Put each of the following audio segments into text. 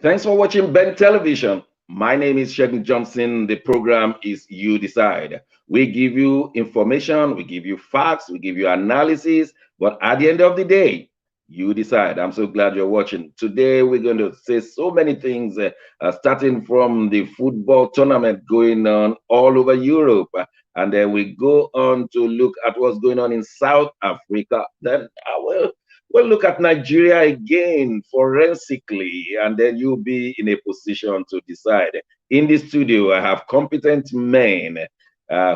Thanks for watching Ben Television. My name is Shegun Johnson. The program is You Decide. We give you information, we give you facts, we give you analysis, but at the end of the day, you decide. I'm so glad you're watching. Today, we're going to say so many things, starting from the football tournament going on all over Europe. And then we go on to look at what's going on in South Africa. Then I will we'll look at Nigeria again forensically, and then you'll be in a position to decide. In the studio, I have competent men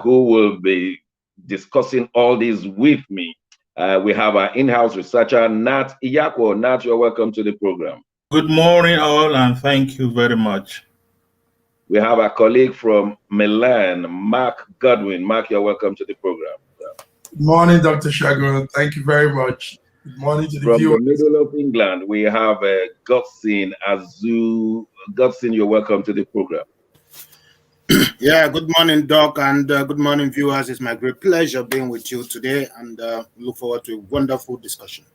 who will be discussing all this with me. We have our in-house researcher, Nat Iyako. Nat, you're welcome to the program. Good morning, all, and thank you very much. We have our colleague from Milan, Mark Godwin. Mark, you're welcome to the program. Good morning, Dr. Shagun. Thank you very much. Good morning to the From viewers. the middle of England, we have Godson Azu. Godson, you're welcome to the program. Yeah, good morning, Doc, and good morning, viewers. It's my great pleasure being with you today, and look forward to a wonderful discussion.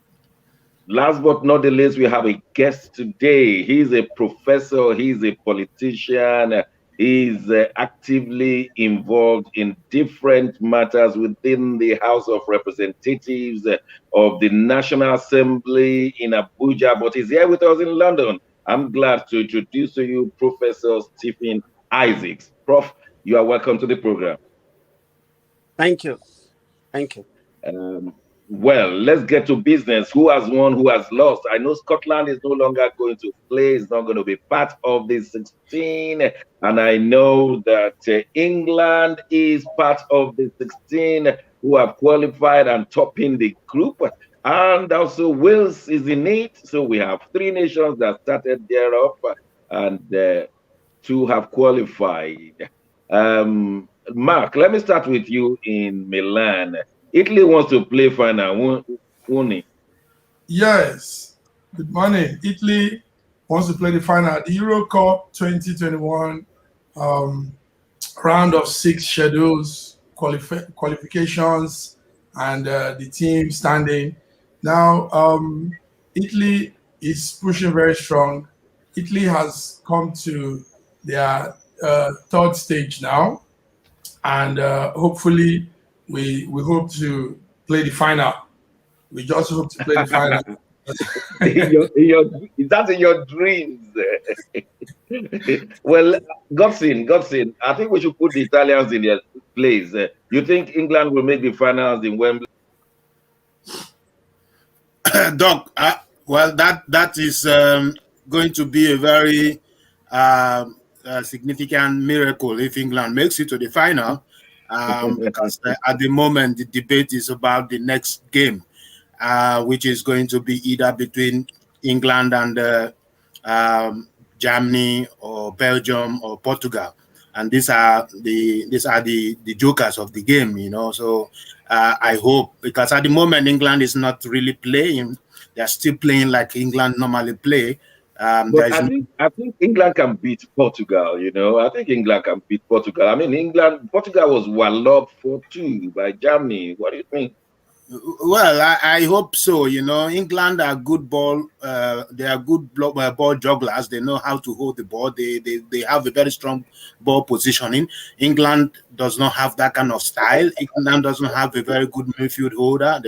Last but not the least, we have a guest today. He's a professor, he's a politician, he's actively involved in different matters within the House of Representatives of the National Assembly in Abuja, but he's here with us in London. I'm glad to introduce to you Professor Stephen Isaacs. Prof, you are welcome to the program. Thank you. Thank you. Well, let's get to business. Who has won, who has lost? I know Scotland is no longer going to play, it's not going to be part of the 16. And I know that England is part of the 16 who have qualified and topping the group. And also Wales is in it. So we have 3 nations that started there up and 2 have qualified. Mark, let me start with you in Milan. Italy wants to play final, won't it? Yes. Good morning. Italy wants to play the final. The Euro Cup 2021 round of 6 schedules, qualifications, and the team standing. Now, Italy is pushing very strong. Italy has come to their 3rd stage now, and hopefully we hope to play the final. We just hope to play the final. That's in your dreams. Well, Godson, I think we should put the Italians in their place. You think England will make the finals in Wembley? Doc, well, that is going to be a very significant miracle if England makes it to the final. Because at the moment the debate is about the next game, which is going to be either between England and Germany or Belgium or Portugal, and these are the jokers of the game, you know. So I hope, because at the moment England is not really playing; they are still playing like England normally play. But I think England can beat Portugal, you know. I think England can beat Portugal. I mean, Portugal was walloped 4-2 by Germany. What do you think? Well, I hope so. You know, England are good ball. They are good ball jugglers. They know how to hold the ball. They have a very strong ball positioning. England does not have that kind of style. England doesn't have a very good midfield holder.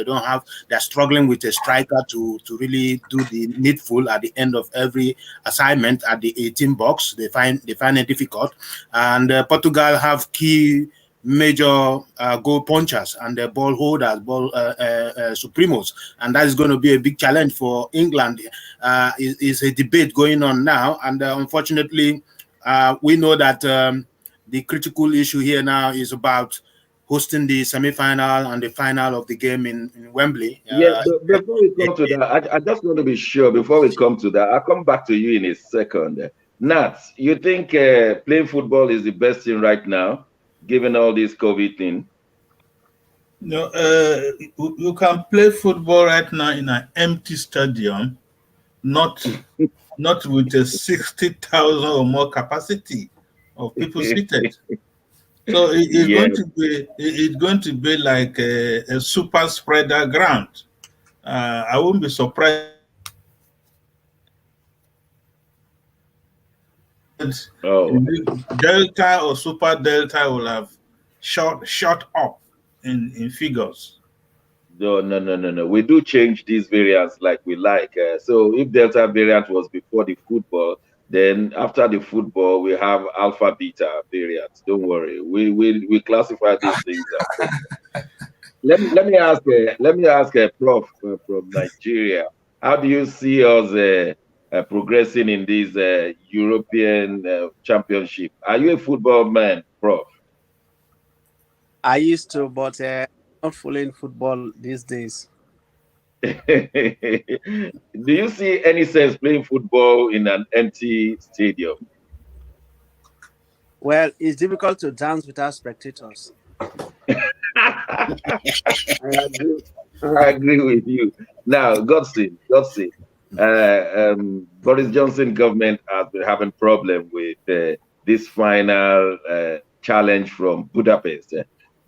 They're struggling with a striker to really do the needful at the end of every assignment at the 18 box. They find it difficult. And Portugal have key major goal punchers and the ball holders, ball supremos, and that is going to be a big challenge for England. Is a debate going on now, and unfortunately, we know that the critical issue here now is about hosting the semi-final and the final of the game in Wembley. Yeah, before we come to that, I just want to be sure, before we come to that, I'll come back to you in a second. Nat, you think playing football is the best thing right now, given all this COVID thing? No, you can play football right now in an empty stadium, not with a 60,000 or more capacity of people seated. So it's going to be like a super spreader ground. I won't be surprised Oh, Delta or Super Delta will have shot up in figures. no. We do change these variants like we like. So if Delta variant was before the football, then after the football we have Alpha Beta variants. Don't worry, we classify these things. Let me ask Prof from Nigeria. How do you see us progressing in this European championship? Are you a football man, Prof? I used to, but not following football these days. Do you see any sense playing football in an empty stadium? Well, it's difficult to dance without spectators. I agree. I agree with you. Now, Godson, Boris Johnson government has been having problem with this final challenge from Budapest.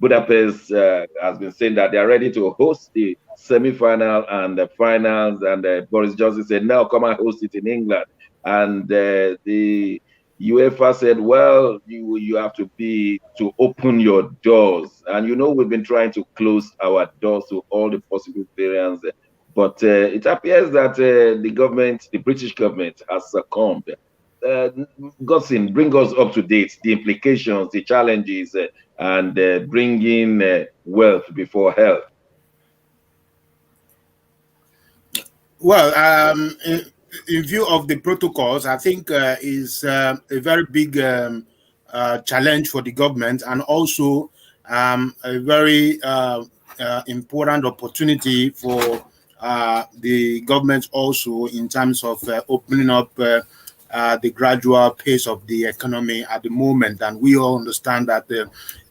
Budapest has been saying that they are ready to host the semi-final and the finals, and Boris Johnson said, "No, come and host it in England." And the UEFA said, "Well, you have to open your doors." And we've been trying to close our doors to all the possible variants, but it appears that the British government, has succumbed. Godson, bring us up to date, the implications, the challenges, and bringing wealth before health. Well, in view of the protocols, I think is a very big challenge for the government, and also a very important opportunity for the government also in terms of opening up the gradual pace of the economy at the moment. And we all understand that the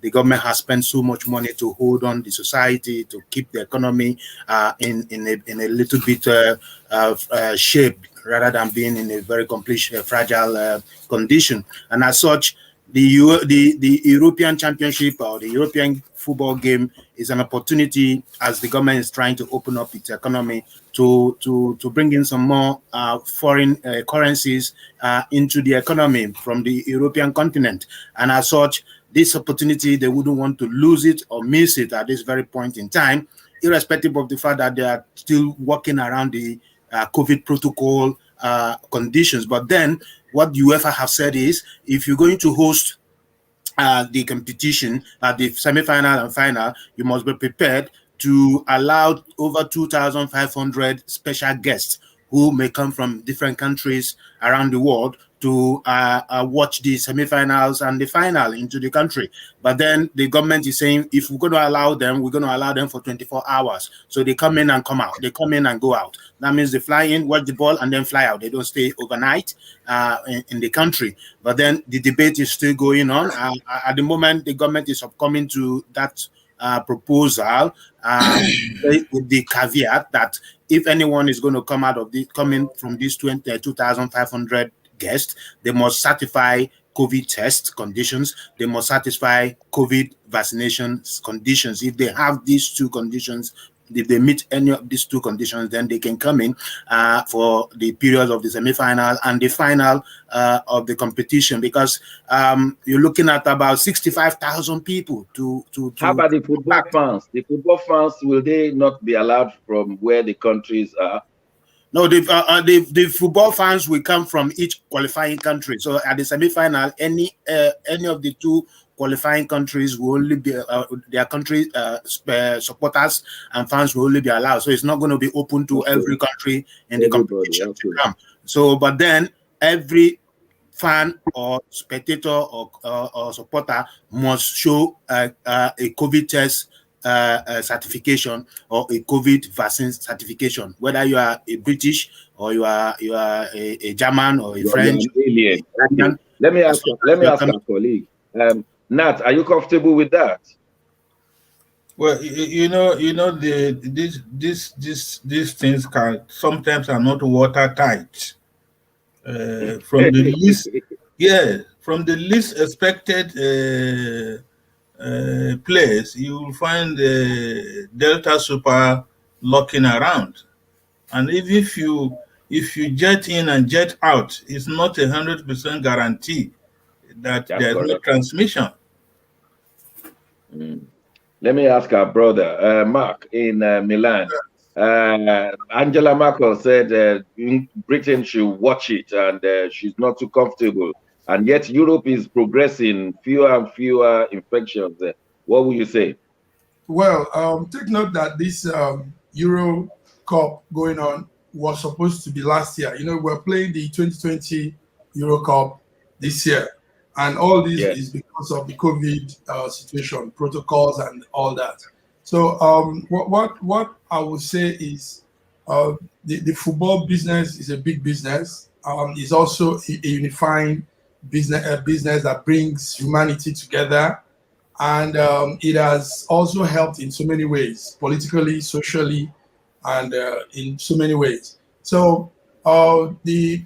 government has spent so much money to hold on the society, to keep the economy in a little bit shape, rather than being in a very complete fragile condition. And as such, the European Championship or the European football game is an opportunity, as the government is trying to open up its economy, to bring in some more foreign currencies into the economy from the European continent. And as such, this opportunity, they wouldn't want to lose it or miss it at this very point in time, irrespective of the fact that they are still working around the COVID protocol conditions. But then what UEFA have said is, if you're going to host the competition at the semi-final and final, you must be prepared to allow over 2,500 special guests who may come from different countries around the world to watch the semi-finals and the final into the country. But then the government is saying, if we're going to allow them, we're going to allow them for 24 hours. So they come in and come out. They come in and go out. That means they fly in, watch the ball, and then fly out. They don't stay overnight in the country. But then the debate is still going on. At the moment, the government is succumbing to that proposal with the caveat that if anyone is going to come in from these 2,500 guests, they must certify COVID test conditions. They must satisfy COVID vaccination conditions. If they have these two conditions, if they meet any of these two conditions, then they can come in for the period of the semi-final and the final of the competition, because you're looking at about 65,000 people to How about the football fans? The football fans, will they not be allowed from where the countries are? No, the football fans will come from each qualifying country. So at the semi-final, any of the two qualifying countries will only be their country supporters and fans will only be allowed. So it's not going to be open to every country in the competition to come. So, but then every fan or spectator or supporter must show a COVID test certification or a COVID vaccine certification, whether you are a British or you are a German or a French. Let me ask our colleague, Nat, are you comfortable with that? Well, these things can sometimes are not watertight. From the least expected place, you will find Delta Super locking around, and even if you if you jet in and jet out, it's not 100% guarantee that That's there's no correct. transmission. Let me ask our brother, Mark, in Milan. Angela Merkel said Britain should watch it, and she's not too comfortable. And yet Europe is progressing, fewer and fewer infections. What will you say? Well, take note that this Euro Cup going on was supposed to be last year. You know, we're playing the 2020 Euro Cup this year, and all this is because of the COVID situation, protocols, and all that. So, what I would say is the football business is a big business. It's also a unifying business that brings humanity together. And it has also helped in so many ways, politically, socially, and in so many ways. So the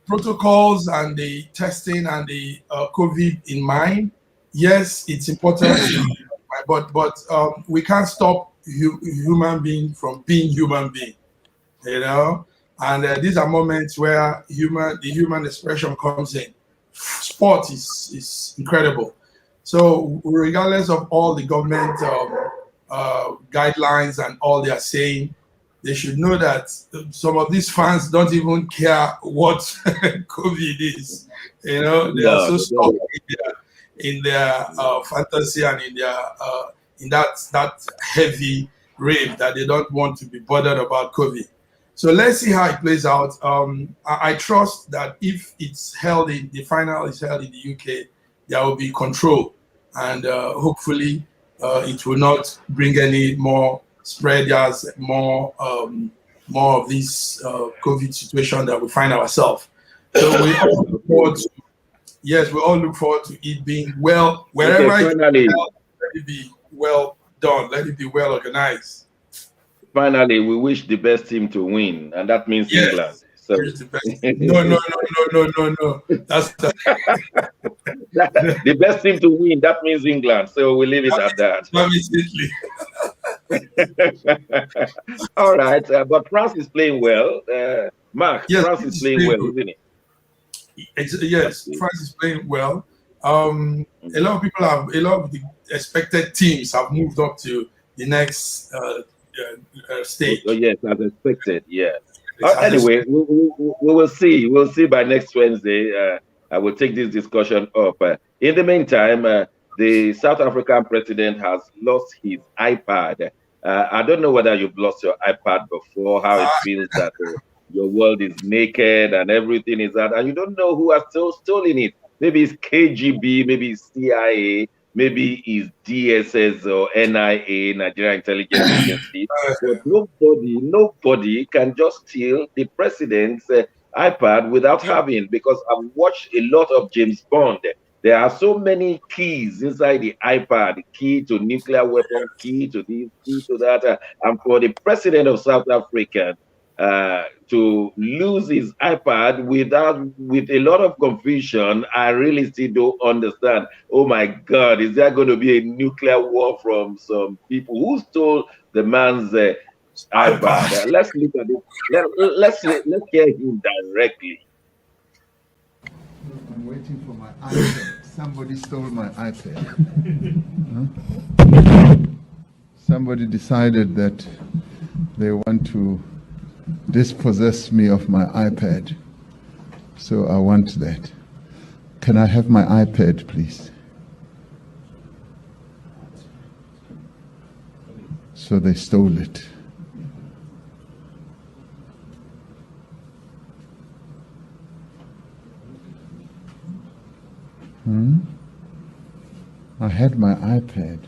protocols and the testing and the COVID in mind, yes, it's important, but we can't stop human being from being human being, you know. And these are moments where the human expression comes in. Sport is incredible. So regardless of all the government guidelines and all they are saying, they should know that some of these fans don't even care what COVID is. You know, they are so stuck in their fantasy and in that heavy rave that they don't want to be bothered about COVID. So let's see how it plays out. I trust that if it's held in the final is held in the UK, there will be control, and hopefully it will not bring any more spread as more of this COVID situation that we find ourselves. So we all look forward to, we all look forward to it being well, wherever let it be well done, let it be well organized. Finally, we wish the best team to win, and that means England. So no. That's the best team to win. That means England. So we leave it at that. All right, but France is playing well. Mark, France is playing well, isn't it? Yes, France is playing well. A lot of the expected teams have moved up to the next stage. Oh, yes, as expected. Yeah. Anyway, we will see. We'll see by next Wednesday. I will take this discussion up. In the meantime, the South African president has lost his iPad. I don't know whether you've lost your iPad before, how it feels that your world is naked and everything is that, and you don't know who has stolen it. Maybe it's KGB, maybe it's CIA, maybe it's DSS or NIA, Nigeria Intelligence Agency. But nobody can just steal the president's iPad without having, because I've watched a lot of James Bond. There are so many keys inside the iPad, key to nuclear weapon, key to this, key to that. And for the president of South Africa to lose his iPad with a lot of confusion, I really still don't understand. Oh my God, is there going to be a nuclear war from some people who stole the man's iPad? Let's look at it. Let's hear him directly. I'm waiting for my iPad. Somebody stole my iPad. Somebody decided that they want to dispossess me of my iPad. So I want that. Can I have my iPad, please? So they stole it. I had my iPad.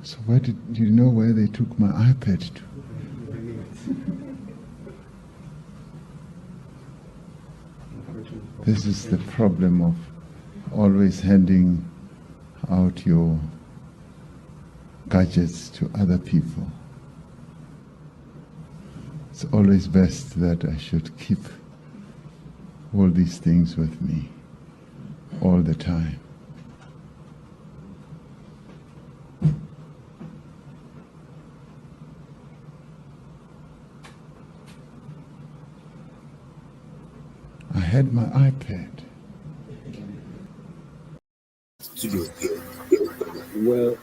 So where do you know where they took my iPad to? This is the problem of always handing out your gadgets to other people. It's always best that I should keep all these things with me. all the time. I had my iPad. Well,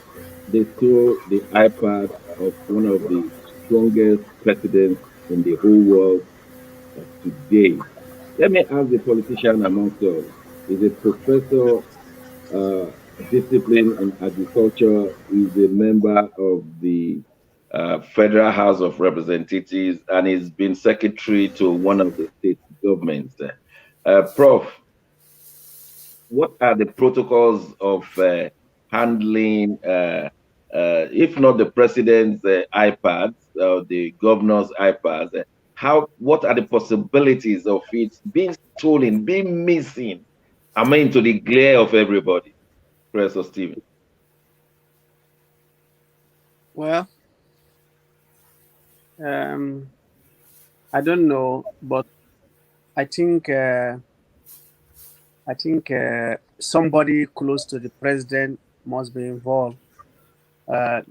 they stole the iPad of one of the strongest presidents in the whole world of today. Let me ask the politician amongst us. He's a professor, uh, discipline in agriculture. He's a member of the Federal House of Representatives, and he's been secretary to one of the state governments. Prof, what are the protocols of handling, if not the president's iPads, the governor's iPads? What are the possibilities of it being stolen, being missing? I mean, to the glare of everybody, Professor Stephen. Well, I don't know, but I think somebody close to the president must be involved.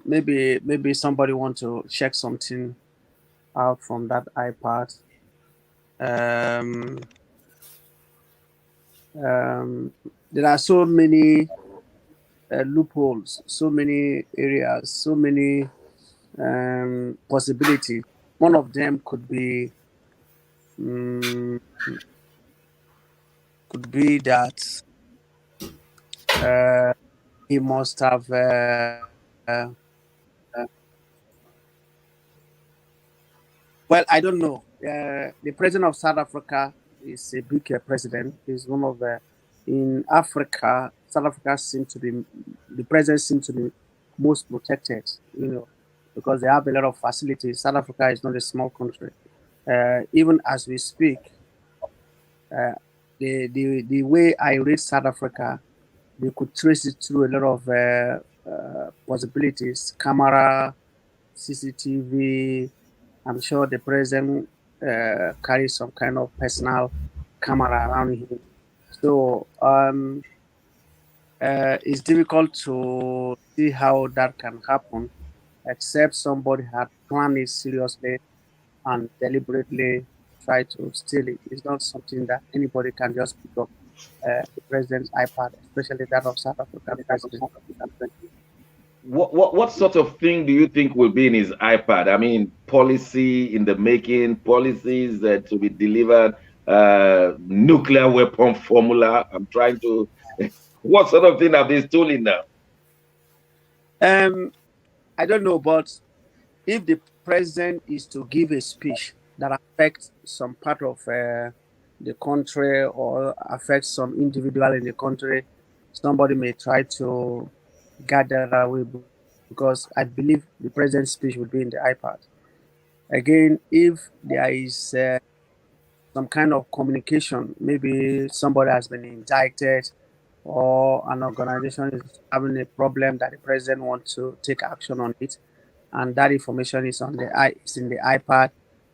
Maybe somebody want to check something out from that iPad. There are so many loopholes, so many areas, so many possibilities. One of them could be that he must have well, I don't know. The president of South Africa is a big president. He's one of the in Africa. South Africa seems to be the president seems to be most protected. Because they have a lot of facilities. South Africa is not a small country. Even as we speak, the way I read South Africa, they could trace it through a lot of possibilities: camera, CCTV. I'm sure the president carries some kind of personal camera around him. So it's difficult to see how that can happen, except somebody had planned it seriously and deliberately try to steal it. It's not something that anybody can just pick up the president's iPad, especially that of South African president. What sort of thing do you think will be in his iPad? I mean, policy in the making, policies to be delivered, nuclear weapon formula. I'm trying to. What sort of thing have they stolen now? I don't know, but if the president is to give a speech that affects some part of the country or affects some individual in the country, somebody may try to gather away, because I believe the president's speech will be in the iPad. Again, if there is some kind of communication, maybe somebody has been indicted or an organization is having a problem that the president wants to take action on it, and that information is in the iPad,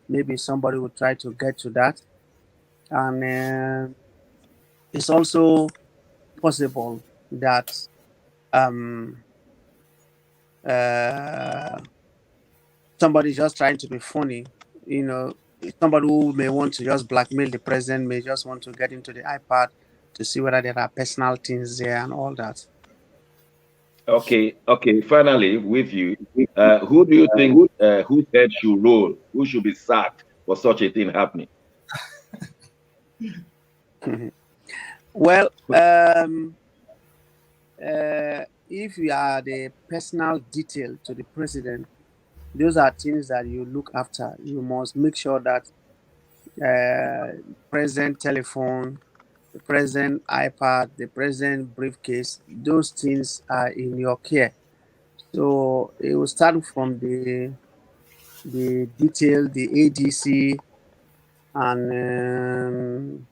maybe somebody will try to get to that. And it's also possible that somebody just trying to be funny, somebody who may want to just blackmail the president may just want to get into the iPad to see whether there are personal things there and all that. Okay. Finally, with you, who do you think whose head should roll? Who should be sacked for such a thing happening? Well, if you are the personal detail to the president, those are things that you look after. You must make sure that president telephone, the president iPad, the president briefcase, those things are in your care. So it will start from the detail, the ADC, and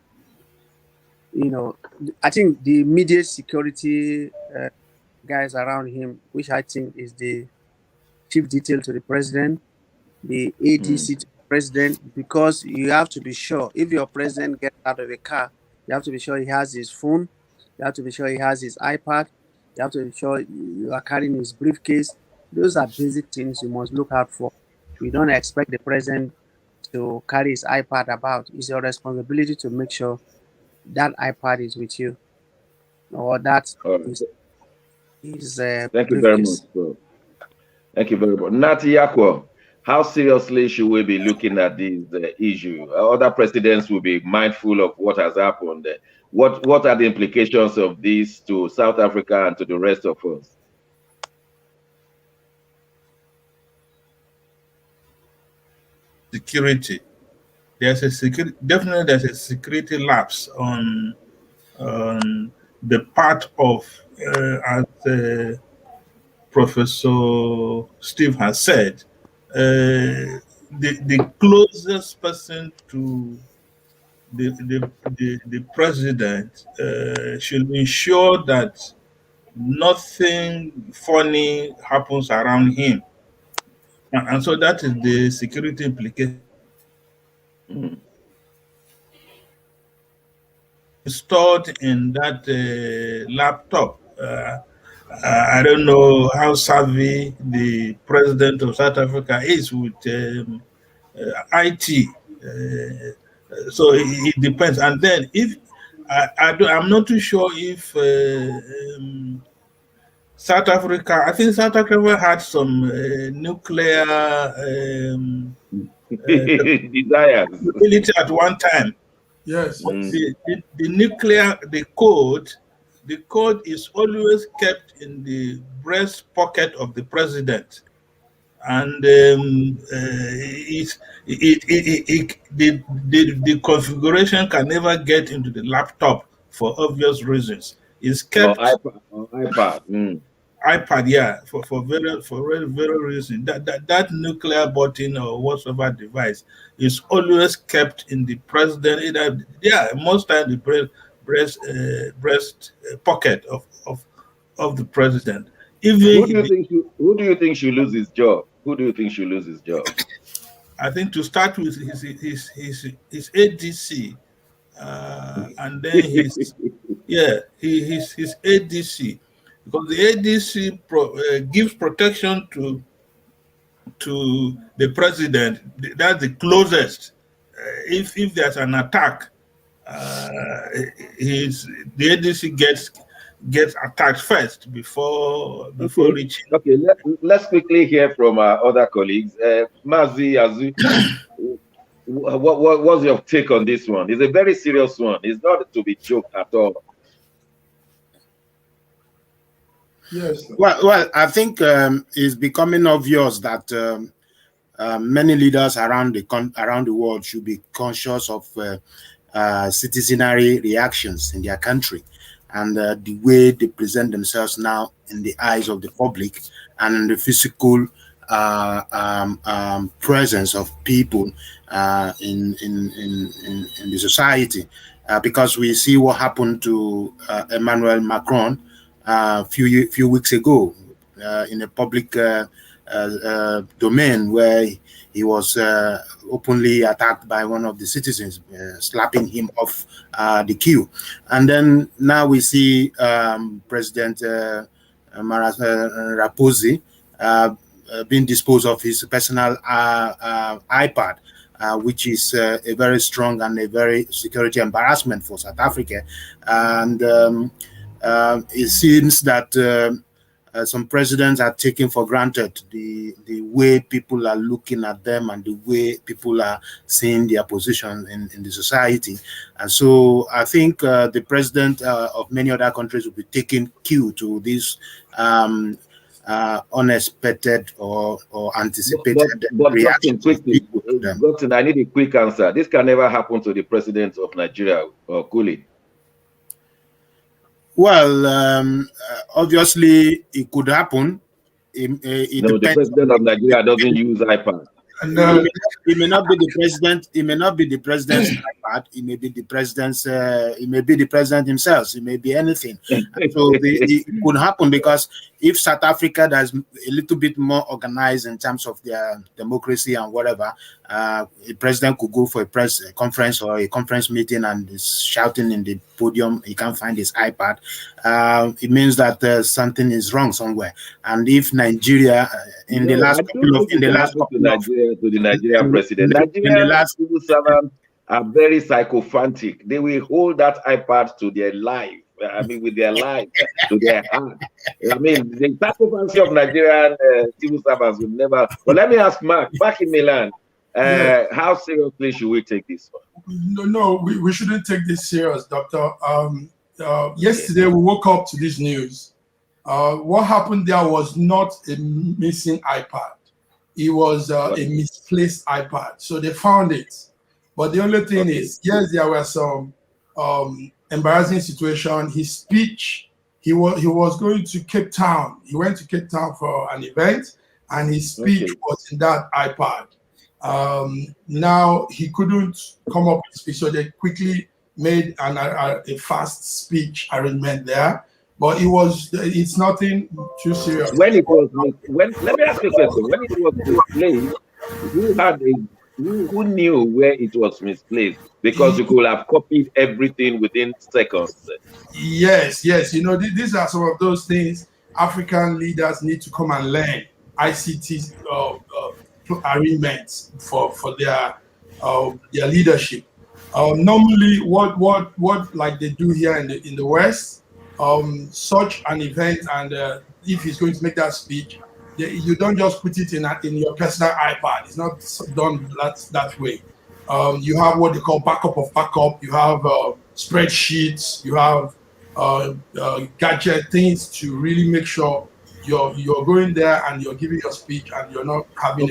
I think the immediate security guys around him, which I think is the chief detail to the president, the ADC to the president, because you have to be sure if your president gets out of a car, you have to be sure he has his phone, you You have to be sure he has his iPad. You have to be sure you are carrying his briefcase. Those are basic things you must look out for. We don't expect the president to carry his iPad about. It's your responsibility to make sure that iPad is with you, or that is Thank you very much, bro. Thank you very much. Nati Yakwo, how seriously should we be looking at this issue? Other presidents will be mindful of what has happened. What are the implications of this to South Africa and to the rest of us? Security. There's a security. Definitely, there's a security lapse on the part of, as Professor Steve has said, the closest person to the president should ensure that nothing funny happens around him. And so that is the security implication. Stored in that laptop. I don't know how savvy the president of South Africa is with IT. So it depends. And then if I'm not too sure if South Africa, I think South Africa had some nuclear desires ability at one time. Yes. The nuclear, the code is always kept in the breast pocket of the president, and the configuration can never get into the laptop for obvious reasons. It's kept iPad. iPad, yeah, for very reason. That nuclear button or whatever device is always kept in the president. Most times the breast pocket of the president. Who do you think should lose his job? Who do you think should lose his job? I think to start with his ADC, and then his ADC. Because the ADC gives protection to the president. That's the closest. If there's an attack, the ADC gets attacked first before reaching. Okay, let's quickly hear from our other colleagues. Mazi Azu, what's your take on this one? It's a very serious one. It's not to be joked at all. Yes. Well, I think it's becoming obvious that many leaders around the world should be conscious of citizenry reactions in their country, and the way they present themselves now in the eyes of the public and in the physical presence of people in the society, because we see what happened to Emmanuel Macron a few weeks ago in a public domain, where he was openly attacked by one of the citizens, slapping him off the queue. And then now we see President Raposi being disposed of his personal iPad, which is a very strong and a very security embarrassment for South Africa. And it seems that some presidents are taking for granted the way people are looking at them and the way people are seeing their position in the society. And so I think the president of many other countries will be taking cue to this unexpected or anticipated reaction. Dr. I need a quick answer. This can never happen to the president of Nigeria, or Kuli. Well, obviously, it could happen. The president of Nigeria doesn't use iPad. And He may not be the president. He may not be the president's iPad. He may be the president's. He may be the president himself. He may be anything. So it could happen because if South Africa is a little bit more organized in terms of their democracy and whatever, a president could go for a press conference or a conference meeting and is shouting in the podium. He can't find his iPad. It means that something is wrong somewhere. And if Nigeria, in the last couple of to the Nigerian president, Nigerian civil servants are very sycophantic. They will hold that iPad to their life. I mean, with their life to their heart. I mean, the sycophancy of Nigerian civil servants will never. But let me ask Mark, back in Milan, how seriously should we take this one? No, we shouldn't take this serious, Doctor. Yesterday, we woke up to this news. What happened there was not a missing iPad. It was a misplaced iPad. So they found it. But the only thing is, yes, there were some embarrassing situation. His speech, he was going to Cape Town. He went to Cape Town for an event, and his speech was in that iPad. Now he couldn't come up with speech, so they quickly made a fast speech arrangement there. But it's nothing too serious. Let me ask you a question. When it was misplaced, who knew where it was misplaced? Because you could have copied everything within seconds. Yes. You know, these are some of those things African leaders need to come and learn. ICT arrangements for their leadership. Normally, what like they do here in the West, such an event, and if he's going to make that speech, you don't just put it in your personal iPad. It's not done that way. You have what they call backup of backup. You have spreadsheets. You have gadget things to really make sure you're going there and you're giving your speech and you're not having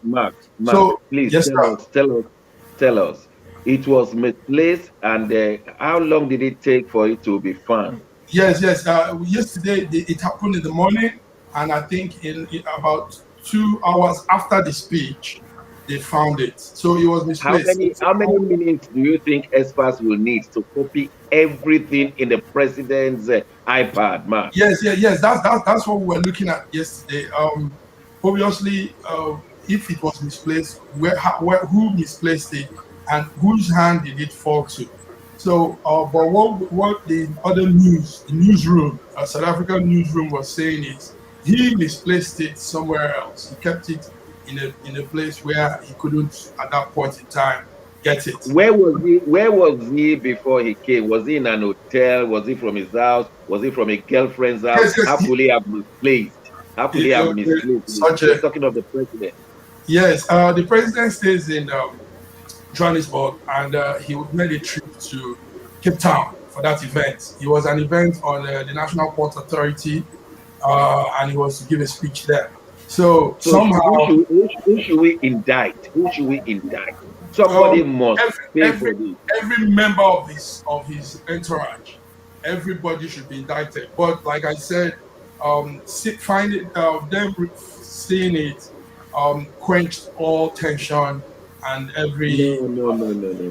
Mark, so, please yes, tell us. It was misplaced, and how long did it take for it to be found? Yes. Yesterday it happened in the morning, and I think in about 2 hours after the speech, they found it. So it was misplaced. How many minutes do you think experts will need to copy everything in the president's iPad, man? Yes. That's what we were looking at yesterday. Obviously, if it was misplaced, who misplaced it, and whose hand did it fall to? So, but what the other newsroom, South African newsroom was saying is he misplaced it somewhere else. He kept it in a place where he couldn't at that point in time get it. Where was he before he came? Was he in an hotel? Was he from his house? Was he from a girlfriend's house? Yes, how could he have misplaced? How could he have misplaced? We're talking of the president. Yes, the president stays in Johannesburg, and he made a trip to Cape Town for that event. It was an event on the National Port Authority, and he was to give a speech there. So somehow, who should we indict? Somebody must pay for this. Every member of his entourage, everybody should be indicted. But like I said, them seeing it quenched all tension and every no.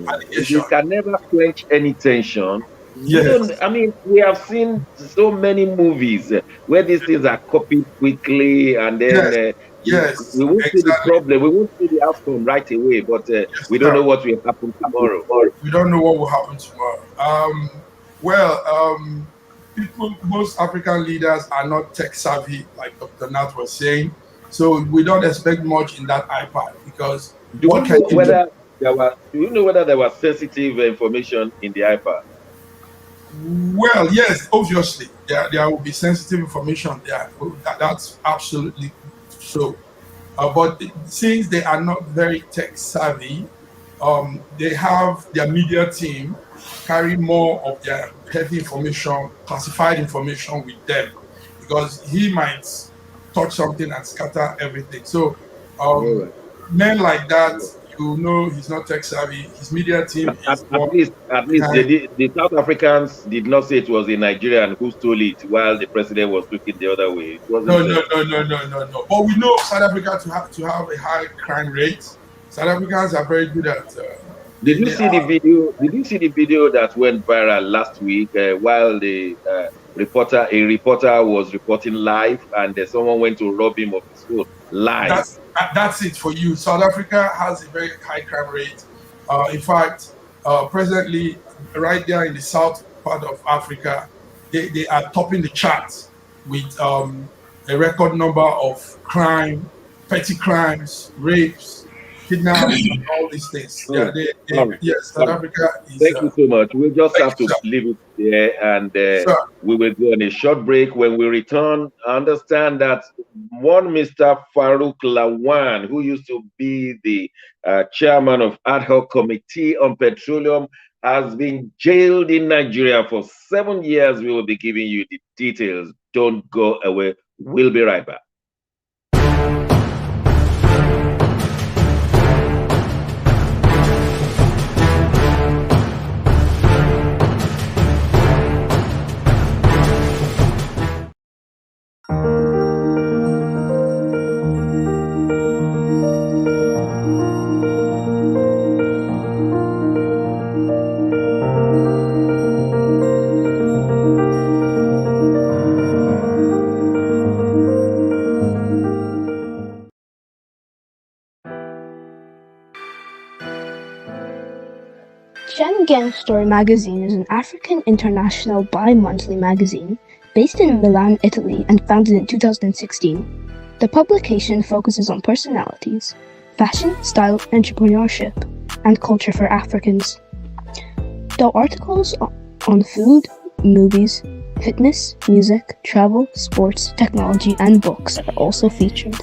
allegation. You can never quench any tension. Yes. I mean, we have seen so many movies where these things are copied quickly, and then we won't see the problem, we won't see the outcome right away, but we don't know what will happen tomorrow. We don't know what will happen tomorrow. Most African leaders are not tech savvy, like Dr. Nat was saying, so we don't expect much in that iPad, because do you know whether there was sensitive information in the iPad? Well, yes, obviously there will be sensitive information there. That's absolutely so. But since they are not very tech savvy, they have their media team carry more of their heavy information, classified information with them, because he might touch something and scatter everything. So men like that, you know he's not tech savvy. His media team At, is at least the South Africans did not say it was a Nigerian who stole it while the president was looking the other way. It wasn't. No. But we know South Africa to have a high crime rate. South Africans are very good at. Did you see the video? Did you see the video that went viral last week while the a reporter was reporting live, and someone went to rob him of his phone live? That's it for you. South Africa has a very high crime rate. In fact, presently, right there in the south part of Africa, they are topping the charts with a record number of crime, petty crimes, rapes, kidnapping, all these things. Yes, South Africa is. Thank you so much. We just have to leave it there, and we will go on a short break. When we return, I understand that one Mr. Farouk Lawan, who used to be the chairman of ad hoc committee on petroleum, has been jailed in Nigeria for 7 years. We will be giving you the details. Don't go away. We'll be right back. Schengen Story magazine is an African international bi-monthly magazine based in Milan, Italy, and founded in 2016. The publication focuses on personalities, fashion, style, entrepreneurship, and culture for Africans. Though articles on food, movies, fitness, music, travel, sports, technology, and books are also featured.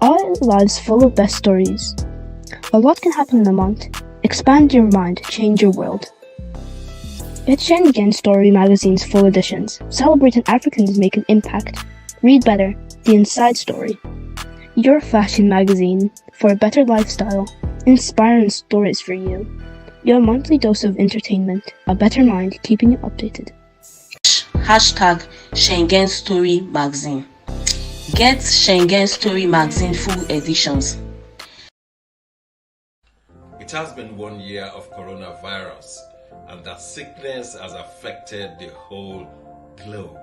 Our lives full of best stories. A lot can happen in a month. Expand your mind, change your world. Get Schengen Story magazine's full editions. Celebrating Africans make an impact. Read better, the inside story. Your fashion magazine for a better lifestyle. Inspiring stories for you. Your monthly dose of entertainment. A better mind keeping you updated. Hashtag Schengen Story magazine. Get Schengen Story magazine full editions. It has been 1 year of coronavirus, and that sickness has affected the whole globe.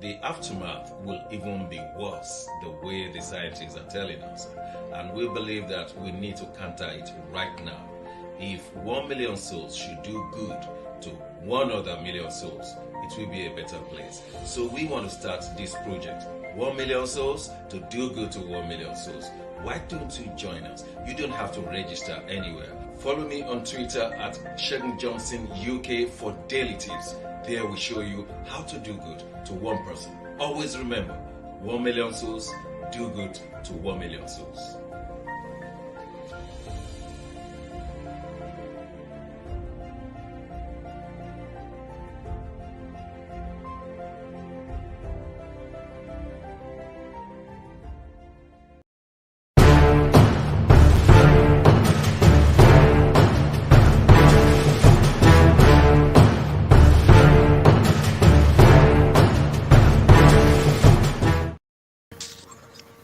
The aftermath will even be worse, the way the scientists are telling us. And we believe that we need to counter it right now. If 1 million souls should do good to 1 other million souls, it will be a better place. So we want to start this project. 1 million souls to do good to 1 million souls. Why don't you join us? You don't have to register anywhere. Follow me on Twitter at Shegun Johnson UK for daily tips. There we show you how to do good to 1 person. Always remember, 1 million souls, do good to 1 million souls.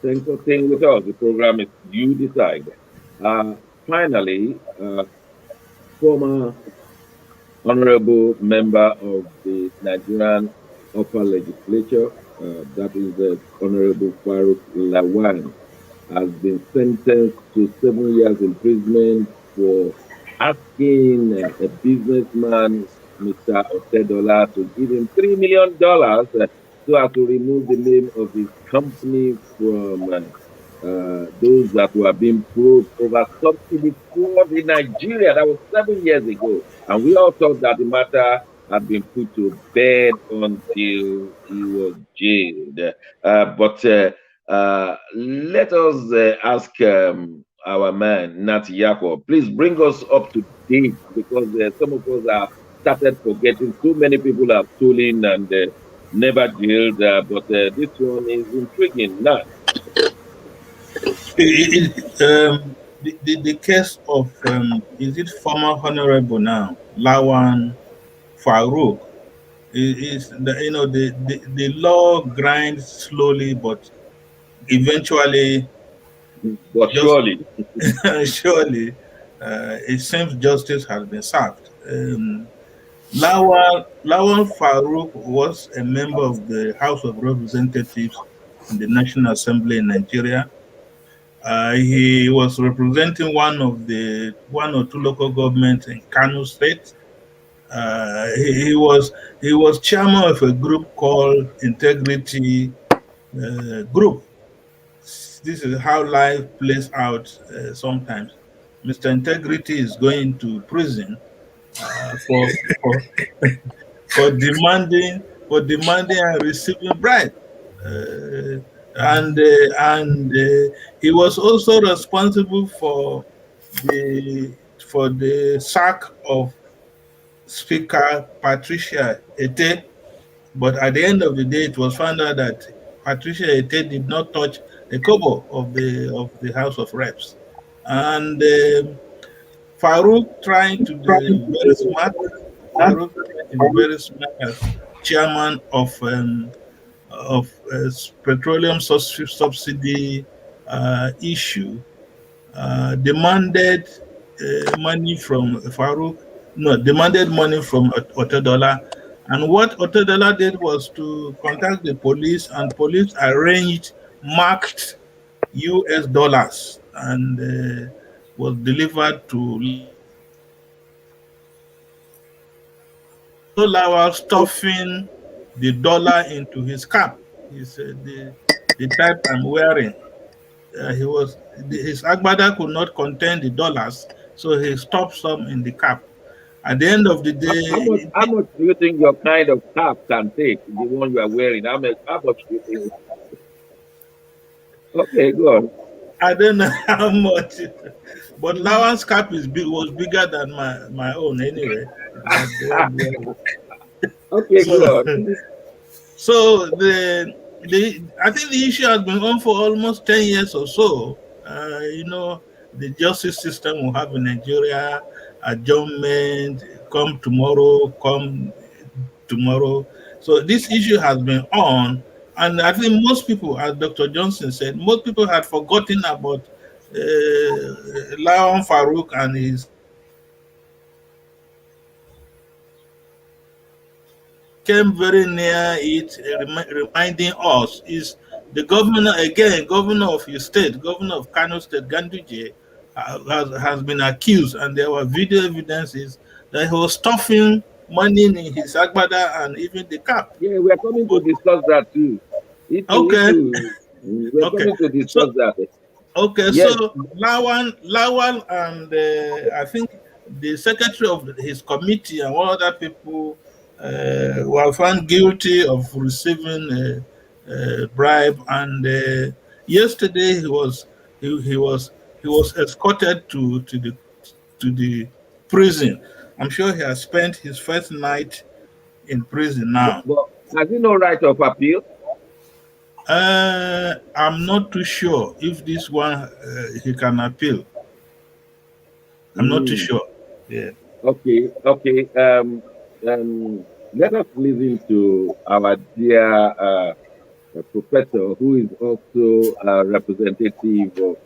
Thanks for staying with us. The program is You Decide. Finally, former honorable member of the Nigerian Upper Legislature, that is the Honorable Farouk Lawan, has been sentenced to 7 years imprisonment for asking a businessman, Mr. Otedola, to give him $3 million so as to remove the name of his company from those that were being probed over subsidy fraud in Nigeria. That was 7 years ago. And we all thought that the matter had been put to bed until he was jailed. But let us ask our man, Nat Yakob. Please bring us up to date, because some of us have started forgetting. So many people have stolen and never jailed, but this one is intriguing. Nat. the case of is it former honorable now Lawan Farouk is the the law grinds slowly but eventually But just surely, surely it seems justice has been served. Lawan Farouk was a member of the House of Representatives in the National Assembly in Nigeria. He was representing one or two local governments in Kano State. He was chairman of a group called Integrity Group. This is how life plays out sometimes. Mr. Integrity is going to prison for demanding and receiving bribe. Uh, and he was also responsible for the sack of Speaker Patricia Ete. But at the end of the day, it was found out that Patricia Ete did not touch a kobo of the House of Reps, and Farouk trying to be very smart. Farouk trying to be very smart as chairman of petroleum subsidy issue, demanded money from Farouk, no, demanded money from Otedola. And what Otedola did was to contact the police, and police arranged marked US dollars and was delivered to Lawal, stuffing the dollar into his cap. He said the type I'm wearing. His agbada could not contain the dollars, so he stuffed some in the cap. At the end of the day, how much do you think your kind of cap can take? The one you are wearing, how much do you think? Okay, go on. I don't know how much, but Lawan's cap was bigger than my own anyway. Okay, So, go on. so I think the issue has been on for almost 10 years or so. The justice system we have in Nigeria, adjournment, come tomorrow. So this issue has been on, and I think most people, as Dr. Johnson said, most people had forgotten about Lawan Farouk and his came very near it, reminding us is the governor of your state, governor of Kano State, Ganduje, has been accused, and there were video evidences that he was stuffing money in his agbada and even the cap. Yeah, we are coming to discuss that too. Okay. We're Okay. coming to discuss that. Okay, Yes. so Lawal and I think the secretary of his committee and all other people were found guilty of receiving a bribe, and yesterday he was escorted to the prison. I'm sure he has spent his first night in prison now. But has he no right of appeal? I'm not too sure if this one he can appeal. I'm not too sure. Yeah. Okay. Let us listen to our dear professor, who is also a representative of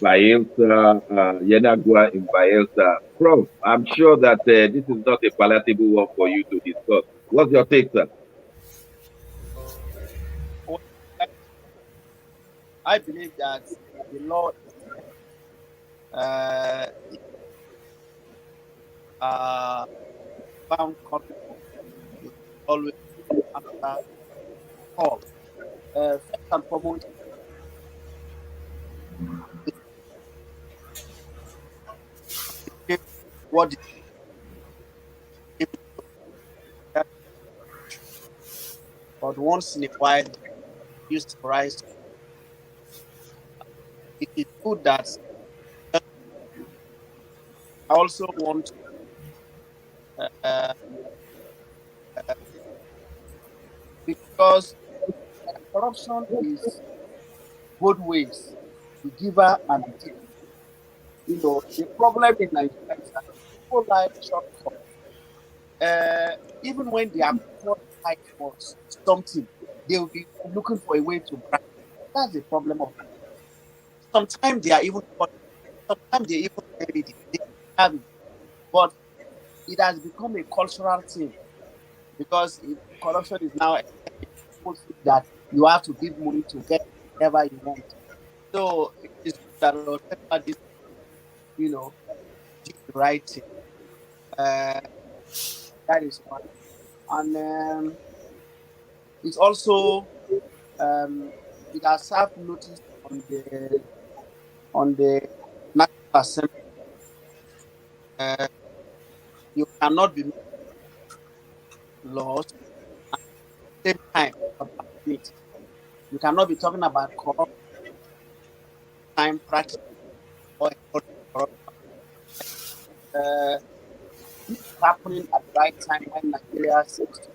Bayelsa, Yenagua in Bayelsa. Prof, I'm sure that this is not a palatable one for you to discuss. What's your take, sir? I believe that the law found always after call. First and foremost, what but once in a while used to rise. It is good that I also want because corruption is both ways, the giver and the taker. You know, the problem in Nigeria is that people like shortcut. Even when they are qualified for something, they will be looking for a way to brag. That's the problem of it. Sometimes they are even sometimes they even they have it. But it has become a cultural thing because corruption is now that you have to give money to get whatever you want. So it is that whatever this, you know, do the right thing. That is one. And it's also it has served notice on the National Assembly. You cannot be laws at the same time about it. You cannot be talking about corrupt time practice or corruption. This is happening at the right time when Nigeria seems to be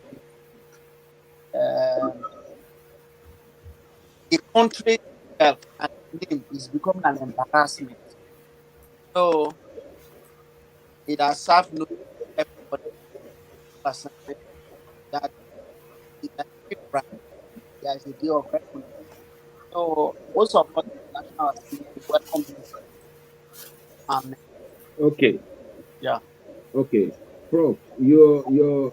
the country itself and name is becoming an embarrassment. So it has served no everybody that there is a day of reckoning. So most of us National Assembly welcome this. Okay. Yeah. Okay. Prof, your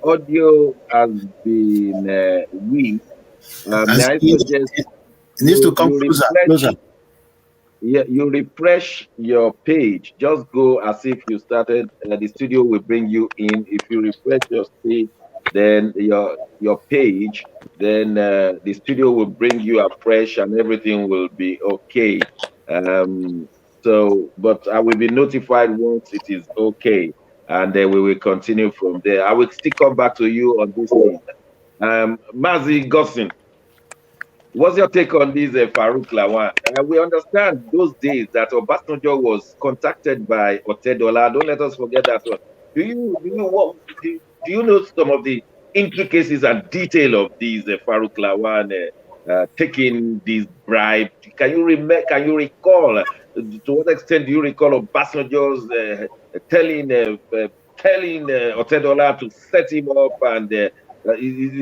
audio has been weak. May I suggest it needs to come you closer. Yeah, you refresh your page. Just go as if you started. The studio will bring you in. If you refresh your page, then your page, then the studio will bring you afresh, and everything will be okay. But I will be notified once it is okay, and then we will continue from there. I will still come back to you on this thing. Mazi Gossin. What's your take on this, Farouk Lawan? We understand those days that Obasanjo was contacted by Otedola. Don't let us forget that one. Do you know some of the intricacies and detail of these, Farouk Lawan taking this bribe? Can you recall? To what extent do you recall Obasanjo's telling Otedola to set him up and?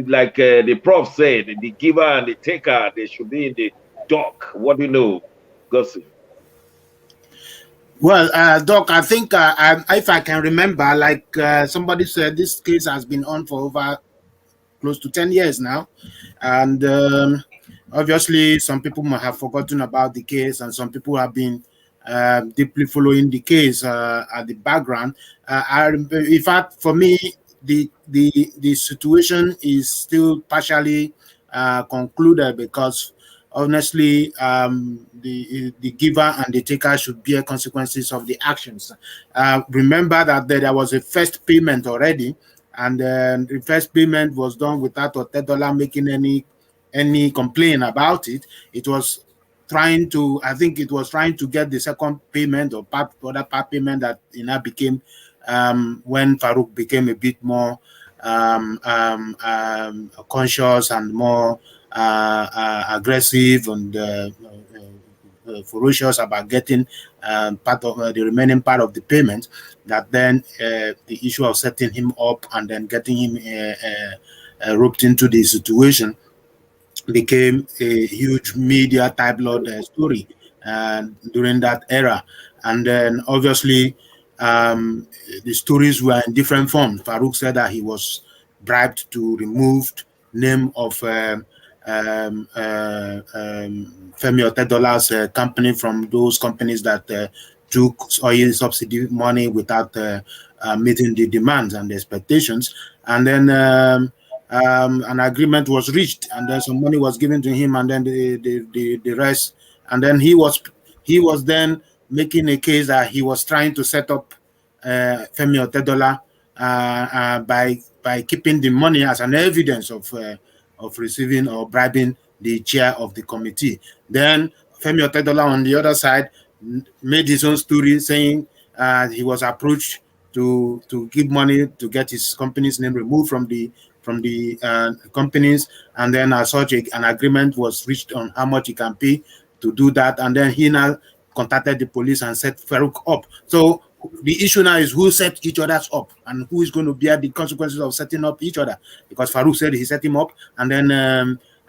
Like the prof said, the giver and the taker, they should be in the dock. What do you know, Gossip? Well, Doc, I think if I can remember, like somebody said, this case has been on for over close to 10 years now. And obviously, some people might have forgotten about the case, and some people have been deeply following the case at the background. In fact, for me, the situation is still partially concluded because honestly, the giver and the taker should bear consequences of the actions. Remember that there was a first payment already, and the first payment was done without Otedola making any complaint about it. It was trying to, I think it was trying to get the second payment or other part payment that became when Farouk became a bit more conscious and more aggressive and ferocious about getting part of the remaining part of the payment, that then the issue of setting him up and then getting him roped into the situation became a huge media tabloid story during that era. And then obviously the stories were in different forms. Farouk said that he was bribed to remove name of Femi Otedola's company from those companies that took oil subsidy money without meeting the demands and the expectations. And then an agreement was reached, and then some money was given to him, and then the rest. And then he was then making a case that he was trying to set up Femi Otedola by keeping the money as an evidence of receiving or bribing the chair of the committee. Then Femi Otedola on the other side made his own story, saying he was approached to give money to get his company's name removed from the companies, and then as such an agreement was reached on how much he can pay to do that. And then he now contacted the police and set Farouk up. So the issue now is who set each other's up and who is going to bear the consequences of setting up each other. Because Farouk said he set him up, and then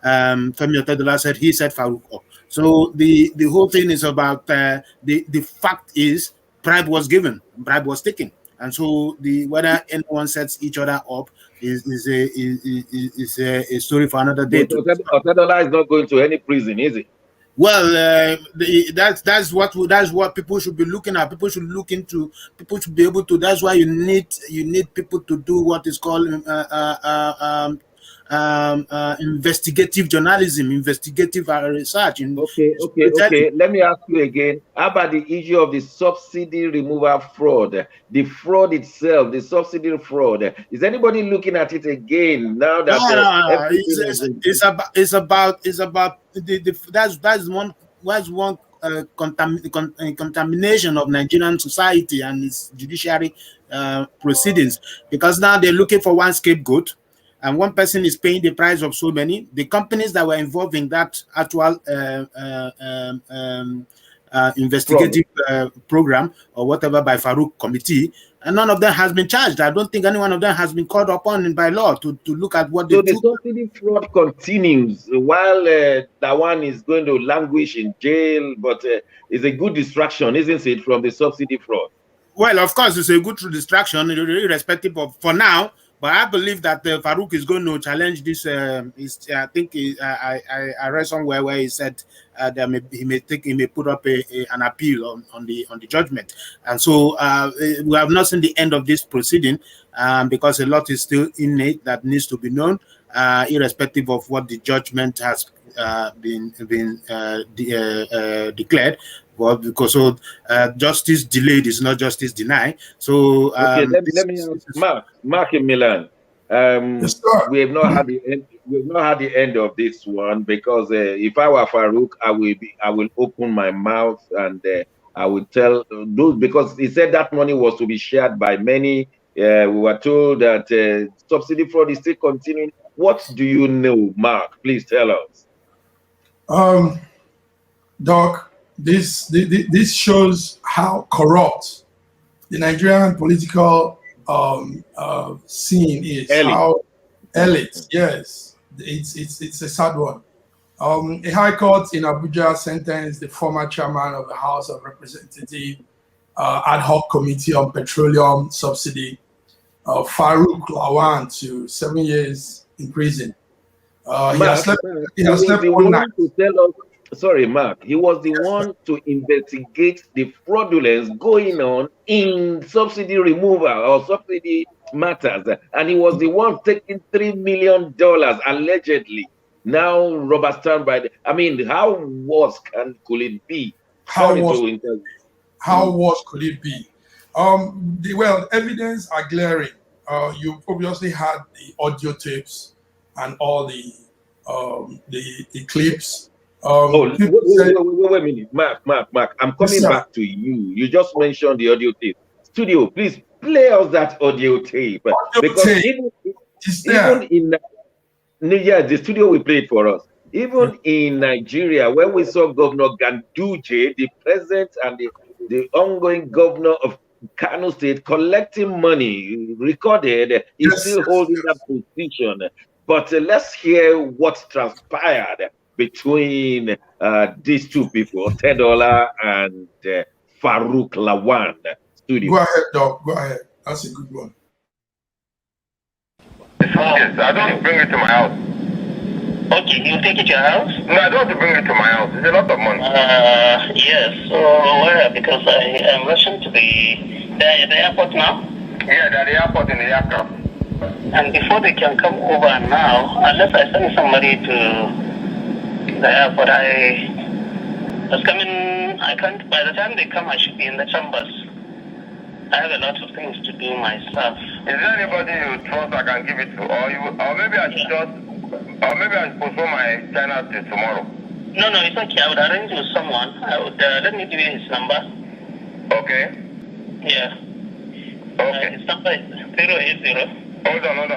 Femi Otedola said he set Farouk up. So the whole thing is about the fact is bribe was given, bribe was taken, and so whether anyone sets each other up is a story for another day. Otedola is not going to any prison, is it? Well, that's what people should be looking at. People should look into. People should be able to. That's why you need people to do what is called investigative journalism, investigative research. Okay. Let me ask you again. How about the issue of the subsidy removal fraud? The fraud itself, the subsidy fraud. Is anybody looking at it again now that that's one contamination of Nigerian society and its judiciary proceedings, because now they're looking for one scapegoat. And one person is paying the price of so many. The companies that were involved in that actual investigative program or whatever by Farouk committee, and none of them has been charged. I don't think any one of them has been called upon by law to look at what they do. So the subsidy fraud continues while that one is going to languish in jail, but it's a good distraction, isn't it, from the subsidy fraud? Well, of course, it's a good distraction, irrespective of, for now. But I believe that Farouk is going to challenge this. I think I read somewhere where he said that he may put up an appeal on the judgment, and so we have not seen the end of this proceeding because a lot is still innate that needs to be known, irrespective of what the judgment has been declared. Well, because justice delayed is not justice denied. So let me ask Mark in Milan. Yes, we have not had the end. We've not had the end of this one, because if I were Farouk, I will open my mouth and I will tell those, because he said that money was to be shared by many. We were told that subsidy fraud is still continuing. What do you know, Mark? Please tell us. Doc, this shows how corrupt the Nigerian political scene is. Elite. How elite, yes, it's a sad one. A high court in Abuja sentenced the former chairman of the House of Representatives ad hoc committee on petroleum subsidy, Farouk Lawan, to 7 years in prison. He has slept one night. Sorry, Mark. He was the one to investigate the fraudulence going on in subsidy removal or subsidy matters, and he was the one taking $3 million allegedly. Now, Robert Standby. I mean, how worse could it be? How worse could it be? Well, evidence are glaring. You obviously had the audio tapes and all the clips. Wait a minute, Mark. I'm coming back to you. You just mentioned the audio tape. Studio, please play us that audio tape. Even in the studio will play it for us. Even in Nigeria, when we saw Governor Ganduje, the president and the ongoing governor of Kano State collecting money, recorded, is still holding that position. But let's hear what transpired between these two people, Otedola and Farouk Lawan. Studio. Go ahead, Doc. Go ahead. That's a good one. Yes, I don't bring it to my house. Okay, you take it to your house? No, I don't want to bring it to my house. It's a lot of money. Yes. So where? Because I am rushing to the airport now. Yeah, they're at the airport in the aircraft. And before they can come over now, unless I send somebody to the airport, I was coming. I can't. By the time they come, I should be in the chambers. I have a lot of things to do myself. Is there anybody you trust I can give it to, or maybe I should postpone my China till tomorrow? No, it's okay. I would arrange with someone. I would let me give you his number. Okay. Yeah. Okay. His number is 080. Hold on.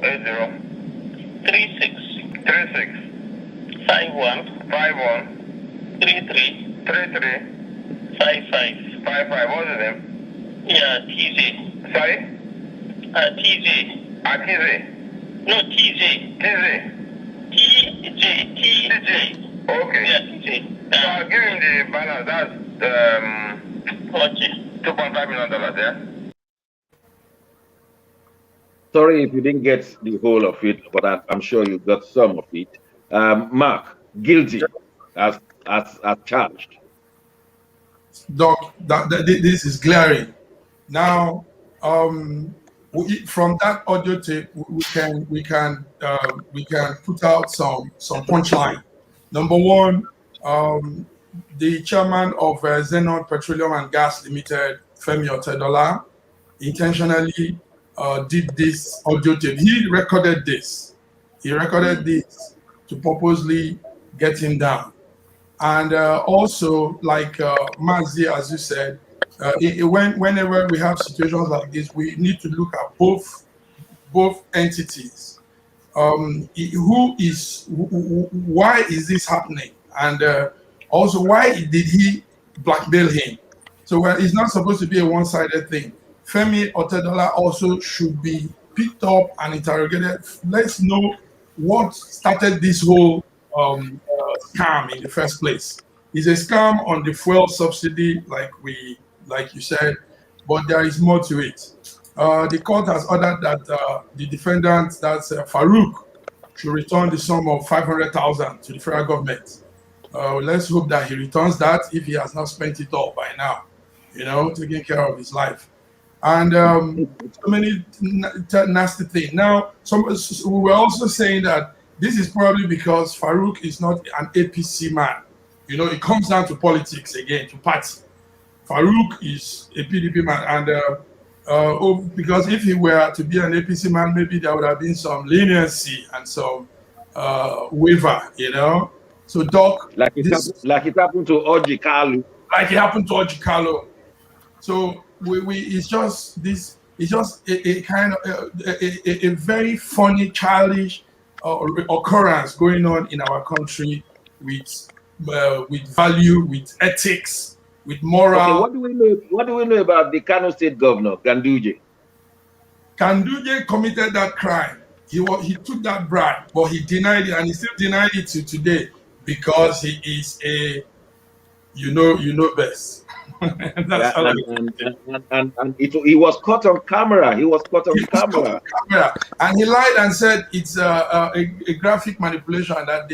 080. 36. 51. 33. 33. 55. 55. What's his name? Yeah, TJ. Sorry? TJ. TZ. No, TJ. TZ. TJ. Okay. Yeah, TJ. So I'll give him the balance. That's Okay. $2.5 million, yeah? Sorry if you didn't get the whole of it, but I'm sure you got some of it. Mark, guilty as charged. Doc, this is glaring. Now, from that audio tape, we can put out some punchline. Number one, the chairman of Zenon Petroleum and Gas Limited, Femi Otedola, intentionally did this audio tape. He recorded this. He recorded this to purposely get him down. And also, like Mazi, as you said, whenever we have situations like this, we need to look at both entities. Why is this happening? And also, why did he blackmail him? So it's not supposed to be a one-sided thing. Femi Otedola also should be picked up and interrogated. Let's know what started this whole scam in the first place. It's a scam on the fuel subsidy, like you said, but there is more to it. The court has ordered that the defendant, that's Farouk, should return the sum of 500,000 to the federal government. Let's hope that he returns that if he has not spent it all by now, taking care of his life. And so many nasty things. Now, we were also saying that this is probably because Farouk is not an APC man. It comes down to politics again, to party. Farouk is a PDP man, and because if he were to be an APC man, maybe there would have been some leniency and some waiver, So, Doc, like it happened to Orji Kalu. Like it happened to Orji Kalu. So it's just a kind of a very funny, childish occurrence going on in our country with value, with ethics, with moral. Okay, what do we know about the Kano State Governor, Ganduje? Ganduje committed that crime. He took that bribe, but he denied it, and he still denied it to today because he is a you know best. That's he was caught on camera. He was caught on camera. And he lied and said it's a graphic manipulation, that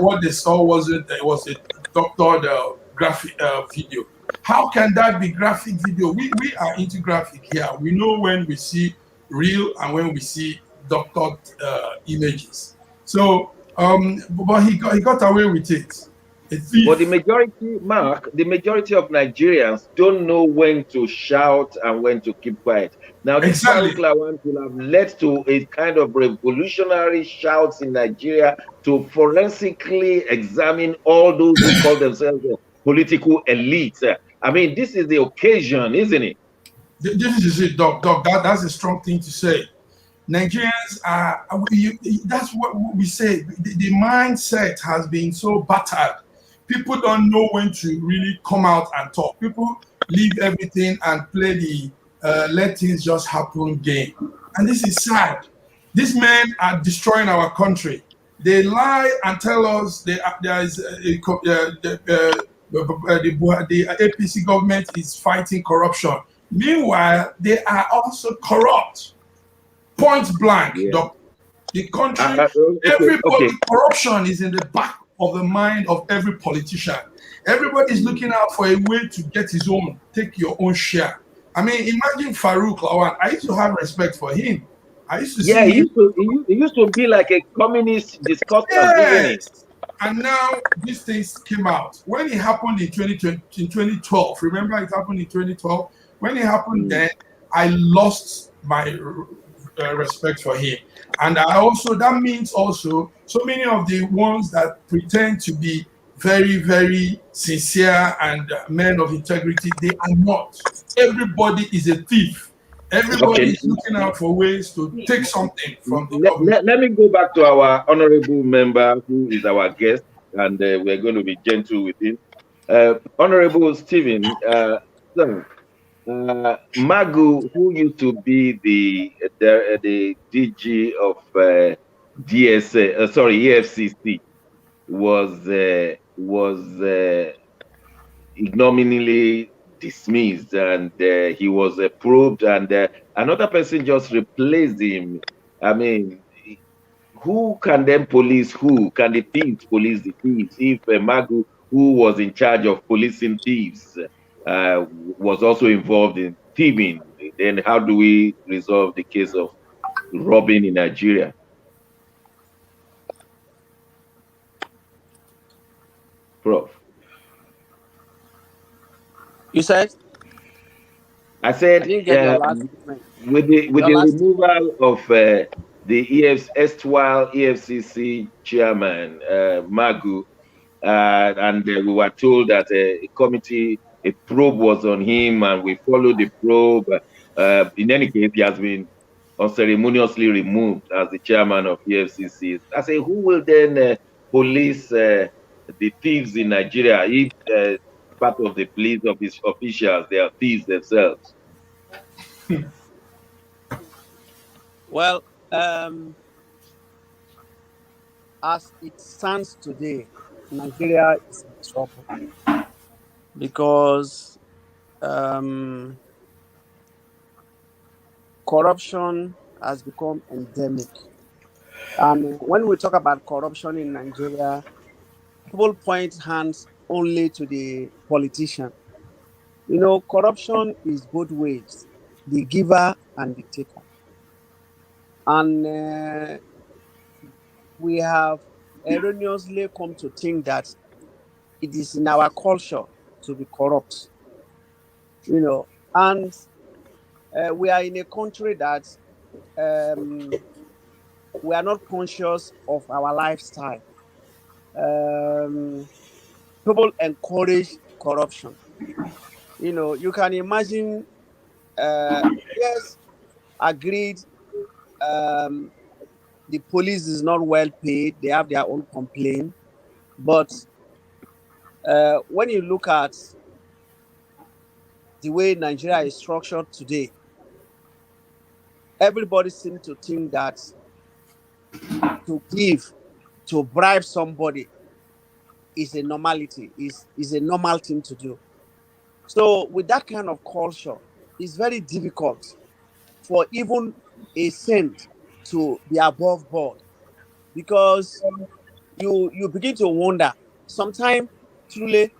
what they saw wasn't. It was a doctored graphic video. How can that be graphic video? We are into graphic here. We know when we see real and when we see doctored images. So, but he got away with it. But the majority of Nigerians don't know when to shout and when to keep quiet. Now, this Farouk Lawan will have led to a kind of revolutionary shouts in Nigeria to forensically examine all those who call themselves political elites. I mean, this is the occasion, isn't it? This is it, Doc. That's a strong thing to say. Nigerians are, that's what we say. The mindset has been so battered. People don't know when to really come out and talk. People leave everything and play the let things just happen game. And this is sad. These men are destroying our country. They lie and tell us the APC government is fighting corruption. Meanwhile, they are also corrupt. Point blank. Yeah. The country, corruption is in the back of the mind of every politician. Everybody's looking out for a way to get his own, take your own share. I mean, imagine Farouk Lawan. I used to have respect for him. I used to see he used to be like a communist discussant. Yes. And now these things came out. When it happened in 2012, remember it happened in 2012? When it happened then, I lost my respect for him. And that means also so many of the ones that pretend to be very, very sincere and men of integrity, they are not. Everybody is a thief. Everybody is looking out for ways to take something from the government. Let me go back to our honorable member who is our guest, and we're going to be gentle with him. Honorable Stephen, so, Magu, who used to be the DG of EFCC, was ignominiously dismissed, and he was probed, and another person just replaced him. I mean, who can then police who? Can the thieves police the thieves? If Magu, who was in charge of policing thieves, was also involved in thieving, then how do we resolve the case of robbing in Nigeria? Prof. You said? I said, I didn't get your last statement. with the removal of the erstwhile EFCC chairman, Magu, and we were told that a probe was on him, and we followed the probe. In any case, he has been unceremoniously removed as the chairman of EFCC. I say, who will then police the thieves in Nigeria if part of the police officials, they are thieves themselves? Well, as it stands today, Nigeria is in trouble because corruption has become endemic. And when we talk about corruption in Nigeria, people point hands only to the politician. You know, corruption is both ways, the giver and the taker. And we have erroneously come to think that it is in our culture to be corrupt. You know, and we are in a country that we are not conscious of our lifestyle. People encourage corruption. You know, you can imagine, yes, agreed, the police is not well paid, they have their own complaint. But when you look at the way Nigeria is structured today, everybody seems to think that to bribe somebody is a normality, is a normal thing to do. So with that kind of culture, it's very difficult for even a saint to be above board, because you begin to wonder. Sometimes, truly,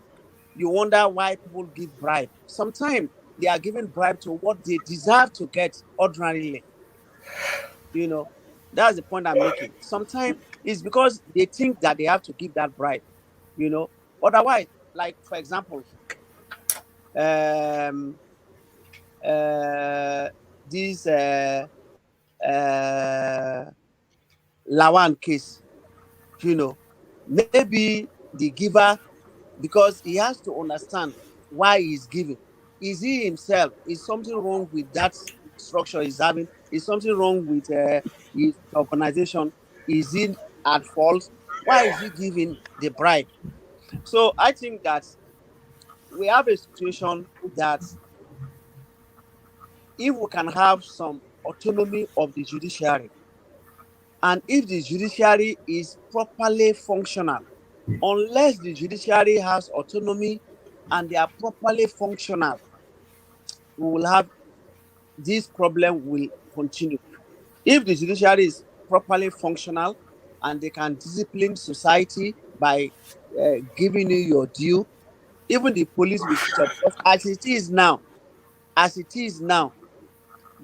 you wonder why people give bribe. Sometimes they are giving bribe to what they deserve to get ordinarily. You know, that's the point I'm making. Sometimes it's because they think that they have to give that bribe. You know, otherwise, like for example, this Lawan case, you know, maybe the giver, because he has to understand why he's giving. Is he himself? Is something wrong with that structure he's having? Is something wrong with his organization? Is he at fault? Why is he giving the bribe? So I think that we have a situation that if we can have some autonomy of the judiciary, and if the judiciary is properly functional, unless the judiciary has autonomy and they are properly functional, we will have this problem will continue. If the judiciary is properly functional and they can discipline society by giving you your due, even the police will sit up. As it is now,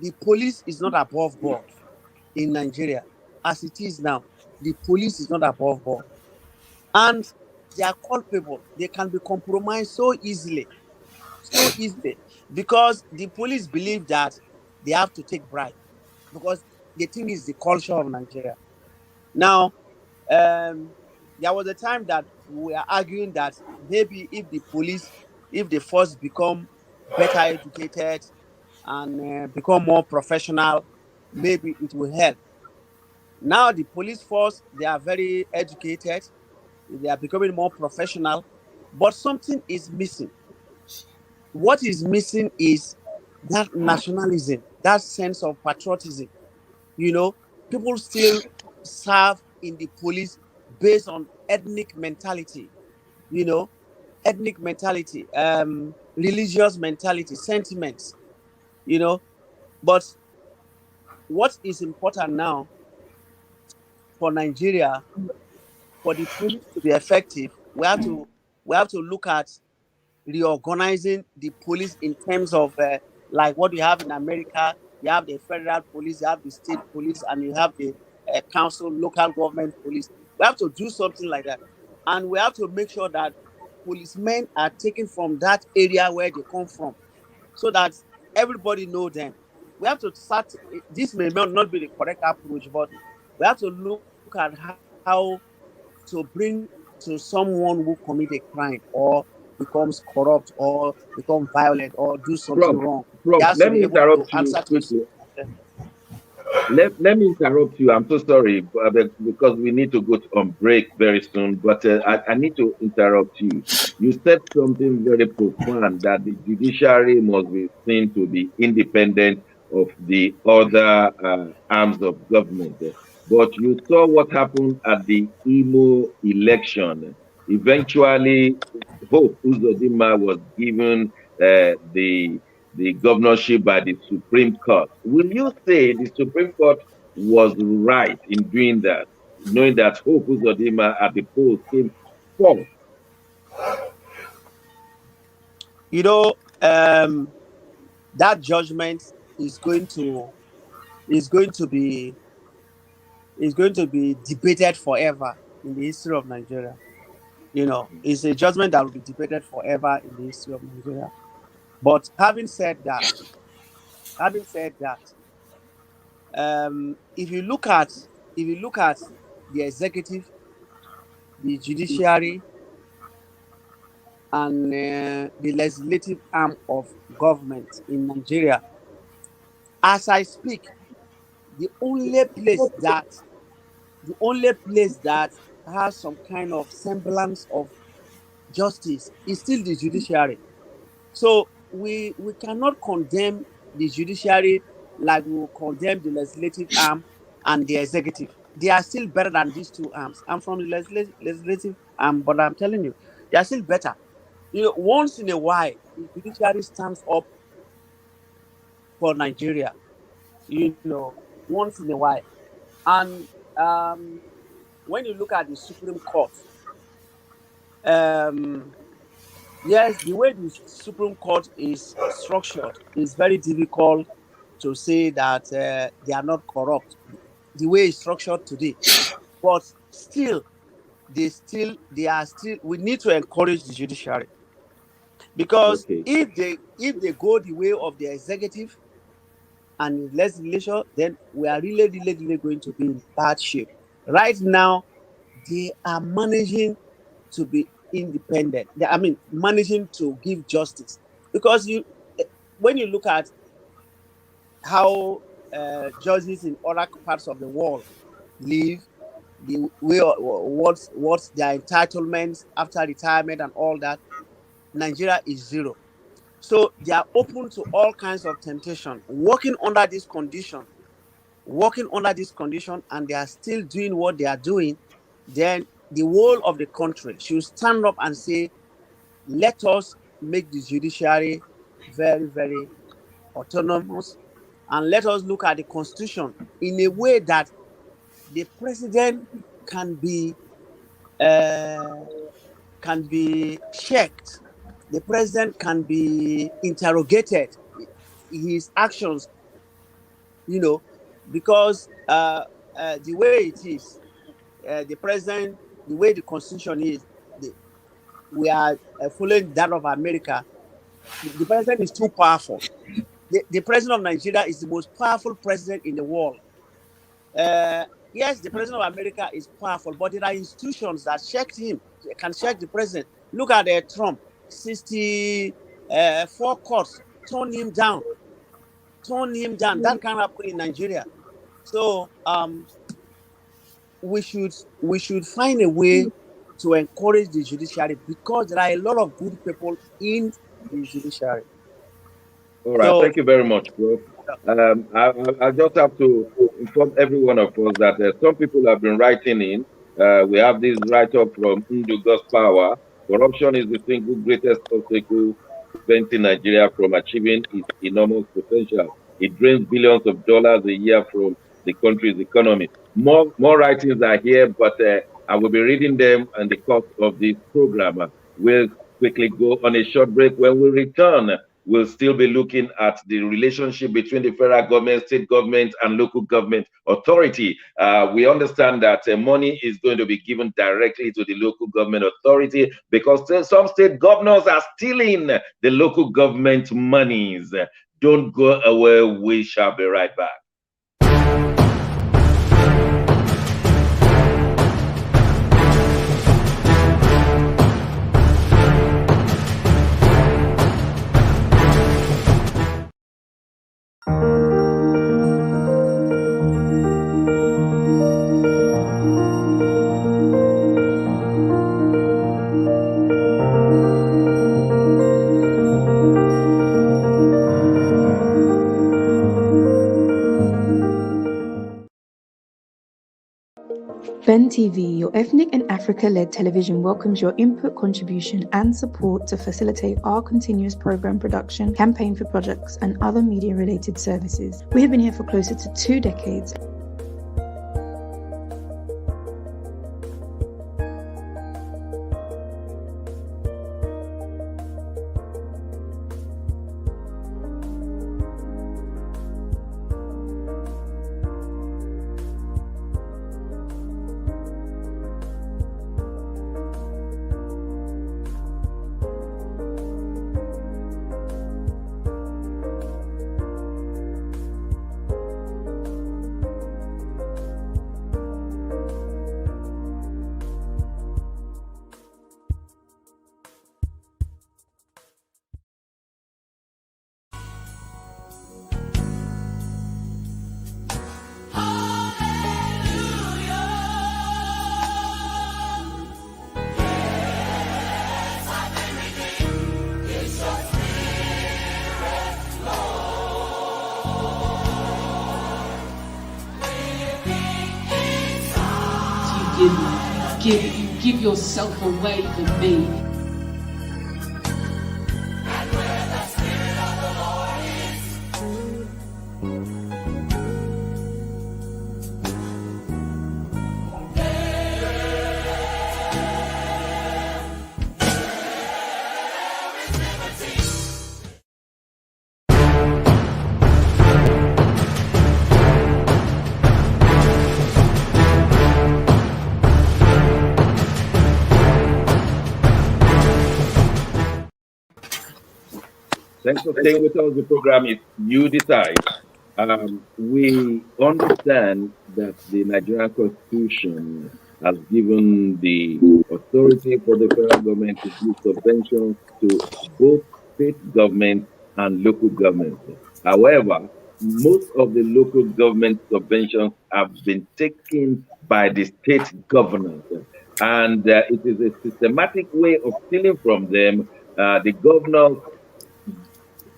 the police is not above board in Nigeria. As it is now, the police is not above board. And they are culpable. They can be compromised so easily, because the police believe that they have to take bribe, because they think it's the culture of Nigeria. Now, there was a time that we are arguing that maybe if the force become better educated and become more professional, maybe it will help. Now the police force, they are very educated, they are becoming more professional, but something is missing. What is missing is that nationalism, that sense of patriotism. You know, people still serve in the police based on ethnic mentality, you know, ethnic mentality, religious mentality, sentiments, you know. But what is important now for Nigeria, for the police to be effective, we have to look at reorganizing the police in terms of like what you have in America. You have the federal police, you have the state police, and you have the council, local government police. We have to do something like that, and we have to make sure that policemen are taken from that area where they come from, so that everybody know them. We have to start. This may not be the correct approach, but we have to look at how to bring to someone who commit a crime or becomes corrupt or become violent or do something wrong. Prof, let me interrupt you quickly. Let me interrupt you. I'm so sorry, because we need to go on break very soon. But I need to interrupt you. You said something very profound, that the judiciary must be seen to be independent of the other arms of government. But you saw what happened at the Imo election. Eventually, Hope Uzodinma was given the governorship by the Supreme Court. Will you say the Supreme Court was right in doing that, knowing that Hope Uzodinma at the polls came fourth? You know, that judgment is going to be debated forever in the history of Nigeria. You know, it's a judgment that will be debated forever in the history of Nigeria. But having said that, if you look at the executive, the judiciary, and the legislative arm of government in Nigeria, as I speak, the only place that has some kind of semblance of justice is still the judiciary. So we cannot condemn the judiciary like we will condemn the legislative arm and the executive. They are still better than these two arms. I'm from the legislative arm, but I'm telling you, they are still better. You know, once in a while, the judiciary stands up for Nigeria. You know, once in a while, and when you look at the Supreme Court, yes, the way the Supreme Court is structured is very difficult to say that they are not corrupt. The way it's structured today, but still, they are still. We need to encourage the judiciary, because if they go the way of the executive and the legislature, then we are really going to be in bad shape. Right now, they are managing to be independent. Managing to give justice, because when you look at how judges in other parts of the world live, the way what's their entitlements after retirement and all that, Nigeria is zero. So they are open to all kinds of temptation, working under this condition, and they are still doing what they are doing. Then the whole of the country should stand up and say, let us make the judiciary very, very autonomous, and let us look at the constitution in a way that the president can be checked. The president can be interrogated, his actions, you know, because the way it is, the president, the way the constitution is, we are following that of America. The president is too powerful. The president of Nigeria is the most powerful president in the world. Yes, the president of America is powerful, but there are institutions that check him, can check the president. Look at Trump, 64 courts turn him down. That can't happen in Nigeria. So we should find a way to encourage the judiciary, because there are a lot of good people in the judiciary. All right, thank you very much, bro. I just have to inform every one of us that some people have been writing in. We have this write-up from Ndu God's Power. Corruption is the single greatest obstacle preventing Nigeria from achieving its enormous potential. It drains billions of dollars a year from the country's economy. More writings are here, but I will be reading them in the course of this program. We'll quickly go on a short break. When we return, we'll still be looking at the relationship between the federal government, state government, and local government authority. We understand that money is going to be given directly to the local government authority because some state governors are stealing the local government monies. Don't go away. We shall be right back. Ben TV, your ethnic and Africa-led television, welcomes your input, contribution, and support to facilitate our continuous program production, campaign for projects, and other media-related services. We have been here for closer to 2 decades. Give yourself away for me. Thanks for staying with us. The program is You Decide. We understand that the Nigerian Constitution has given the authority for the federal government to give subventions to both state government and local government. However, most of the local government subventions have been taken by the state governors, and it is a systematic way of stealing from them. The governors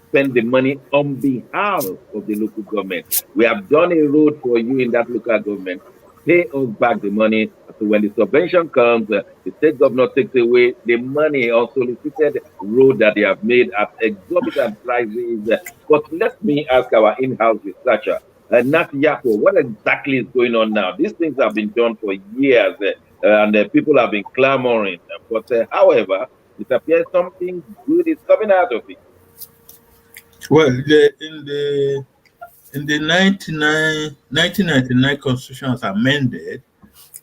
spend the money on behalf of the local government. We have done a road for you in that local government. Pay us back the money. So when the subvention comes, the state governor takes away the money on solicited road that they have made at exorbitant prices. But let me ask our in-house researcher, Nat Yapo, what exactly is going on now? These things have been done for years, and people have been clamoring. But however, it appears something good is coming out of it. Well, in the 1999 Constitution as amended,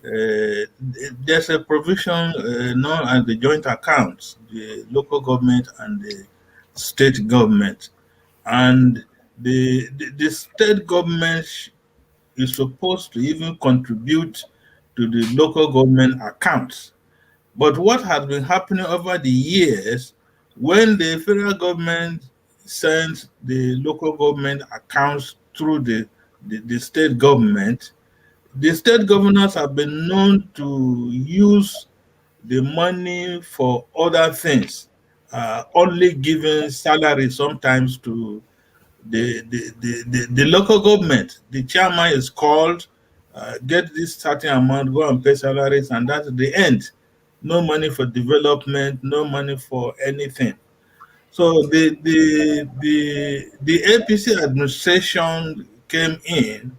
there's a provision known as the joint accounts, the local government and the state government. And the state government is supposed to even contribute to the local government accounts. But what has been happening over the years, when the federal government sends the local government accounts through the state government, the state governors have been known to use the money for other things, only giving salary sometimes to the local government. The chairman is called, get this certain amount, go and pay salaries, and that's the end. No money for development, no money for anything. So the APC administration came in,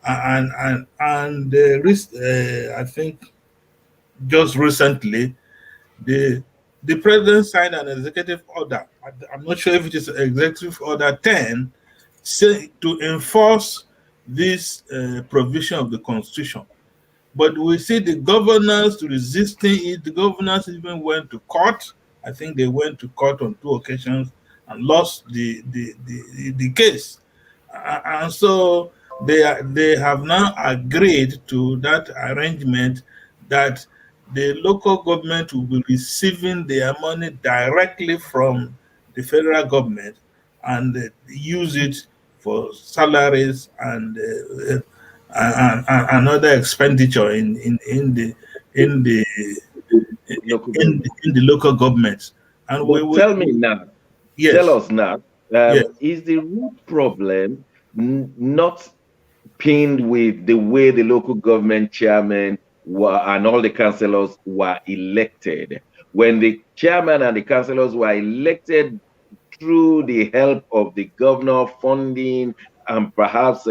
and I think just recently, the president signed an executive order. I'm not sure if it is executive order 10, to enforce this provision of the constitution. But we see the governors resisting it. The governors even went to court. I think they went to court on 2 occasions and lost the case. And so they have now agreed to that arrangement that the local government will be receiving their money directly from the federal government and use it for salaries and other expenditure in the local governments. And tell me now. Yes. Tell us now. Yes. Is the root problem not pinned with the way the local government chairman and all the councillors were elected? When the chairman and the councillors were elected through the help of the governor funding and perhaps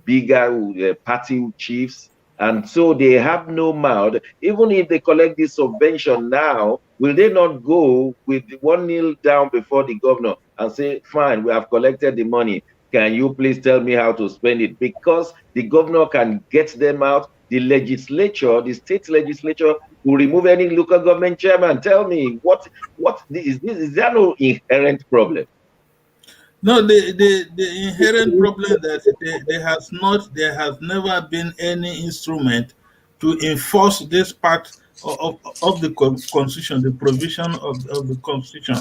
bigger party chiefs, and so they have no mouth. Even if they collect this subvention now, will they not go with 1 kneel down before the governor and say, fine, we have collected the money, can you please tell me how to spend it? Because the governor can get them out. The legislature, the state legislature, will remove any local government chairman. Tell me, what is this? Is there no inherent problem? No, the inherent problem that there has never been any instrument to enforce this part of the constitution, the provision of the constitution.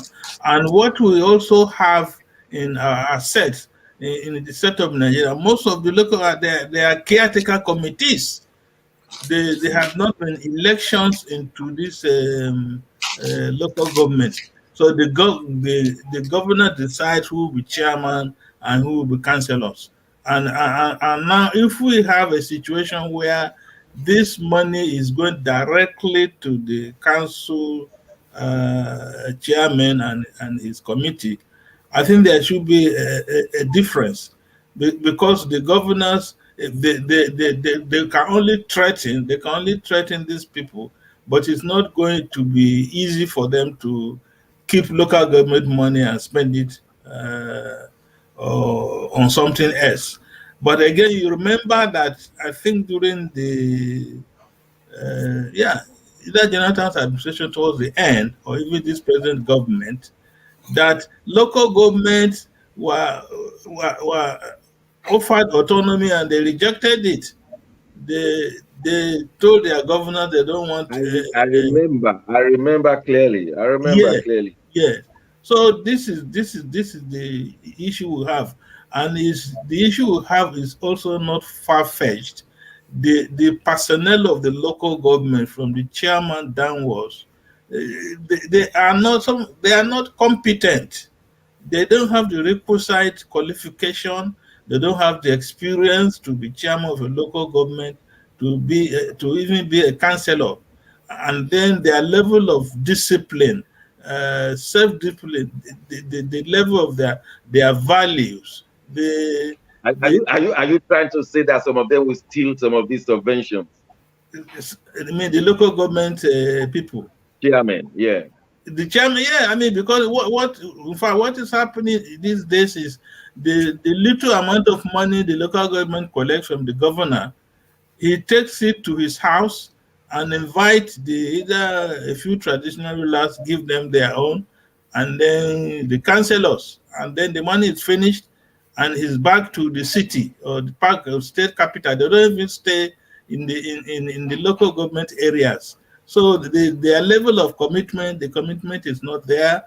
And what we also have in our sets, in the set of Nigeria, most of the local, they are caretaker committees. They have not been elections into this local government. So the governor decides who will be chairman and who will be councillors. And now, if we have a situation where this money is going directly to the council chairman and his committee, I think there should be a difference, because the governors, they can only threaten these people, but it's not going to be easy for them to keep local government money and spend it on something else. But again, you remember that I think during the either Jonathan's administration towards the end, or even this present government, that local governments were offered autonomy and they rejected it. They told their governor they don't want. I remember clearly. Clearly. Yeah. So this is the issue we have, and the issue we have is also not far-fetched. The personnel of the local government, from the chairman downwards, they are not competent. They don't have the requisite qualification. They don't have the experience to be chairman of a local government, to even be a councillor. And then their level of discipline, self-discipline, the level of their values. Are you trying to say that some of them will steal some of these subventions? I mean, the local government people. Chairman, yeah. The chairman, yeah. I mean, because what is happening these days is the little amount of money the local government collects from the governor, he takes it to his house and invites either a few traditional rulers, give them their own, and then the councillors, and then the money is finished, and he's back to the city or the park or state capital. They don't even stay in the local government areas. So their level of commitment, the commitment is not there.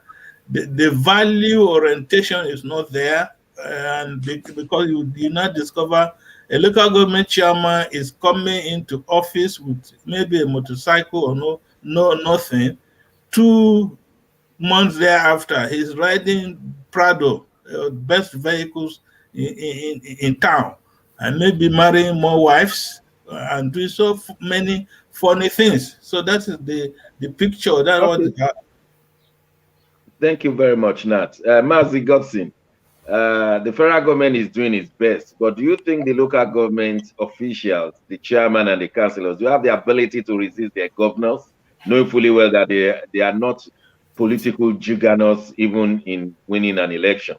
The value orientation is not there, and because you not discover a local government chairman is coming into office with maybe a motorcycle or nothing. 2 months thereafter, he's riding Prado, best vehicles in town, and maybe marrying more wives and doing so many funny things. So that is the picture. That was. Thank you very much, Nat. Mazi Godson, the federal government is doing its best, but do you think the local government officials, the chairman and the councillors, do have the ability to resist their governors, knowing fully well that they are not political juggernauts even in winning an election?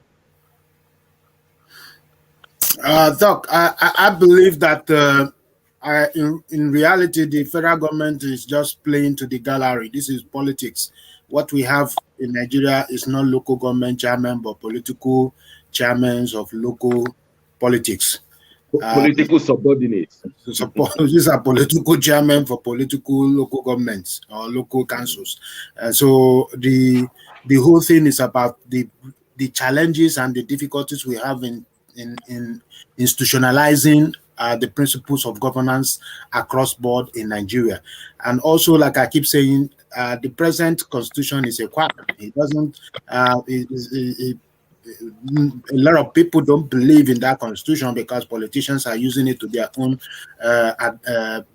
Doc, I believe that in reality, the federal government is just playing to the gallery. This is politics. What we have in Nigeria is not local government chairmen, but political chairmen of local politics. Political subordinates. These are political chairmen for political local governments or local councils. So the whole thing is about the challenges and the difficulties we have in institutionalizing the principles of governance across board in Nigeria. And also, like I keep saying, the present constitution is a quack. It doesn't. A lot of people don't believe in that constitution because politicians are using it to their own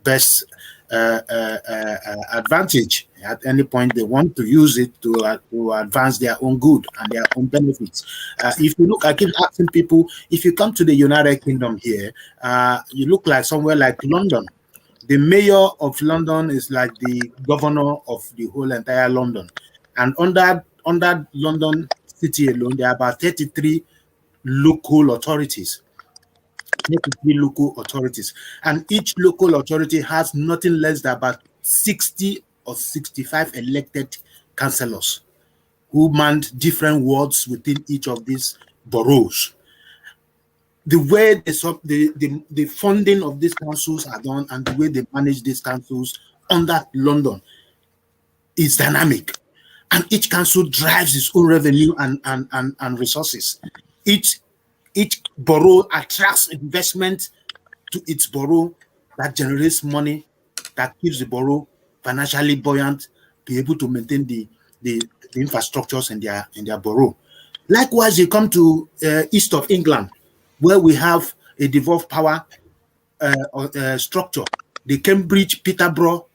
best advantage. At any point, they want to use it to advance their own good and their own benefits. If you look, I keep asking people, if you come to the United Kingdom here, you look like somewhere like London. The mayor of London is like the governor of the whole entire London. And under London city alone, there are about 33 local authorities. 33 local authorities. And each local authority has nothing less than about 60 or 65 elected councillors who manned different wards within each of these boroughs. The way the funding of these councils are done and the way they manage these councils under London is dynamic. And each council drives its own revenue and resources. Each borough attracts investment to its borough that generates money, that keeps the borough financially buoyant, be able to maintain the infrastructures in their borough. Likewise, you come to east of England, where we have a devolved power structure. The Cambridge Peterborough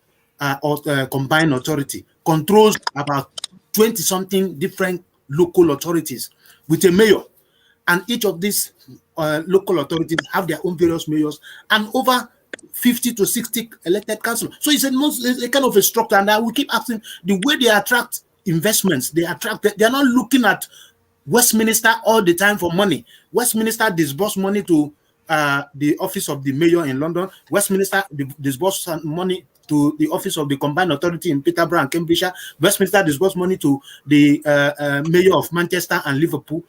Combined Authority controls about 20-something different local authorities with a mayor. And each of these local authorities have their own various mayors and over 50 to 60 elected councillors. So it's a kind of a structure. And I will keep asking, the way they attract investments, they're not looking at Westminster all the time for money. Westminster disburse money to the office of the mayor in London. Westminster disburse money to the office of the Combined Authority in Peterborough and Cambridgeshire. Westminster disburse money to the mayor of Manchester and Liverpool.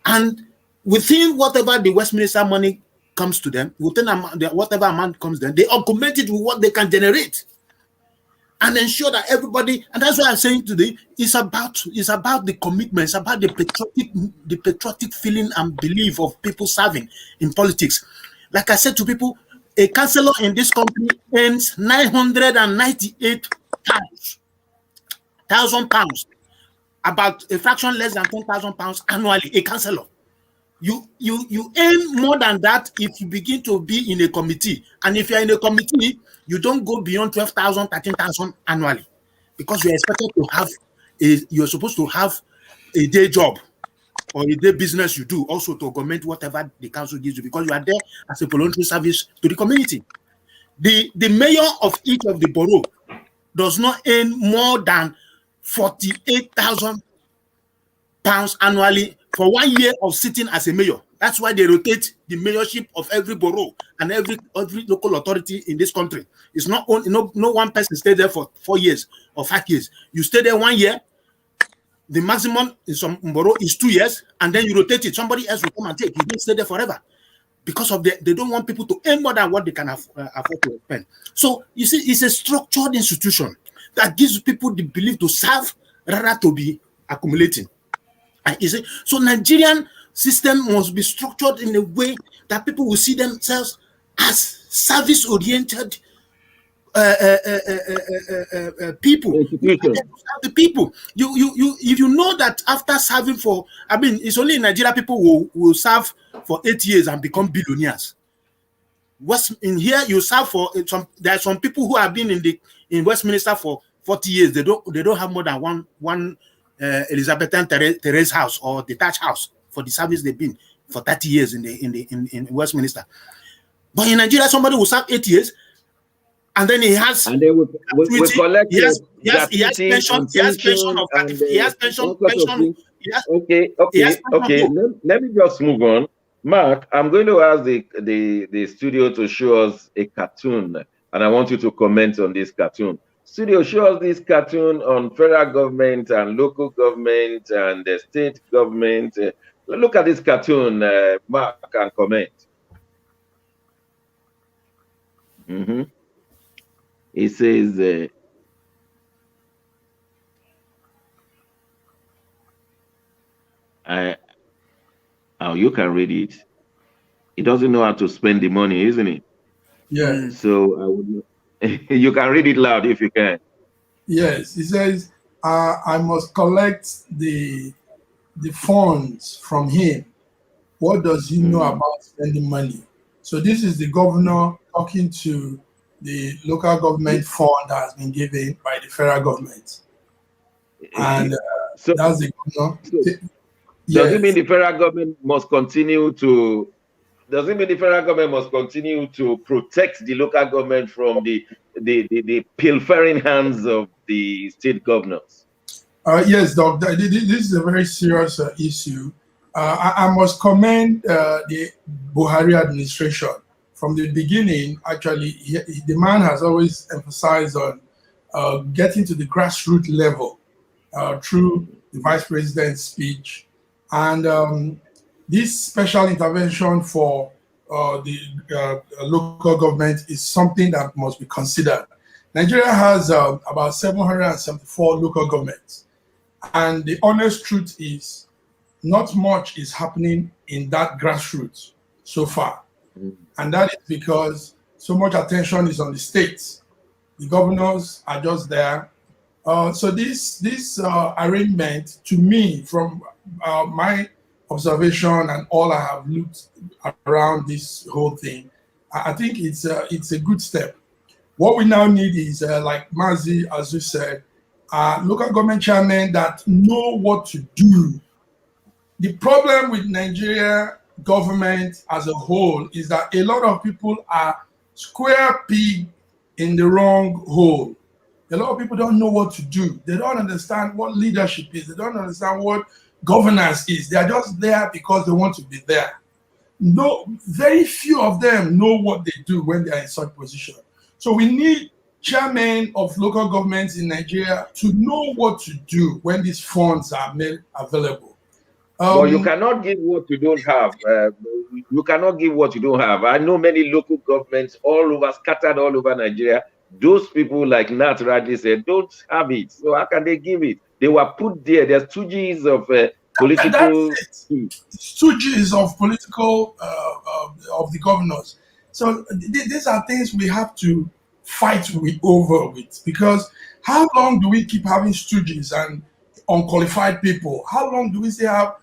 And within whatever the Westminster money comes to them, within whatever amount comes to them, they augment it with what they can generate and ensure that everybody, and that's what I'm saying today, it's about the commitment, it's about the patriotic feeling and belief of people serving in politics. Like I said to people, a councillor in this country earns 998,000 pounds, about a fraction less than 10,000 pounds annually, a councillor. You earn more than that if you begin to be in a committee. And if you're in a committee, you don't go beyond 12,000, 13,000 annually, because you're expected to have you're supposed to have a day job or a day business you do also to augment whatever the council gives you, because you are there as a voluntary service to the community. The mayor of each of the borough does not earn more than 48,000 pounds annually for 1 year of sitting as a mayor. That's why they rotate the mayorship of every borough and every local authority in this country. It's not only, no one person stay there for 4 years or 5 years. You stay there 1 year. The maximum in some borough is 2 years, and then you rotate it. Somebody else will come and take. You don't stay there forever because of they don't want people to earn more than what they can afford to spend. So you see, it's a structured institution that gives people the belief to serve rather to be accumulating. You see, so Nigerian system must be structured in a way that people will see themselves as service-oriented people. The people. If you know that after serving for, I mean, it's only in Nigeria people will serve for 8 years and become billionaires. What's in here? You serve for some. There are some people who have been in Westminster for 40 years. They don't have more than one Elizabethan terrace house or detached house for the service they've been for 30 years in Westminster. But in Nigeria, somebody will serve 8 years, and then he has collect. He has pension. Okay. Let me just move on. Mark, I'm going to ask the studio to show us a cartoon, and I want you to comment on this cartoon. Studio, show us this cartoon on federal government and local government and the state government. Look at this cartoon, Mark, and comment. It says, oh, you can read it. He doesn't know how to spend the money, isn't it? Yeah. So I would. You can read it loud if you can. Yes, he says, I must collect the funds from him. What does he know about spending money? So this is the governor talking to the local government fund that has been given by the federal government. And so that's the governor. Does it mean the federal government must continue to? Does it mean the federal government must continue to protect the local government from the pilfering hands of the state governors? Yes, Doc. This is a very serious issue. I must commend the Buhari administration. From the beginning, actually, the man has always emphasized on getting to the grassroots level through the vice president's speech. And this special intervention for the local government is something that must be considered. Nigeria has about 774 local governments. And the honest truth is, not much is happening in that grassroots so far. And that is because so much attention is on the states. The governors are just there. So this arrangement, to me, from my observation and all I have looked around this whole thing, I think it's a good step. What we now need is, like Mazi Azu said, local government chairmen that know what to do. The problem with Nigeria government as a whole is that a lot of people are square peg in the wrong hole. A lot of people don't know what to do. They don't understand what leadership is. They don't understand what governance is. They are just there because they want to be there. No, very few of them know what they do when they are in such position. So we need chairmen of local governments in Nigeria to know what to do when these funds are made available. But you cannot give what you don't have. You cannot give what you don't have. I know many local governments all over, scattered all over Nigeria. Those people, like Nat rightly said, don't have it. So how can they give it? They were put there. There's stooges of political. Stooges of political of the governors. So these are things we have to fight over with, because how long do we keep having stooges and unqualified people? How long do we still have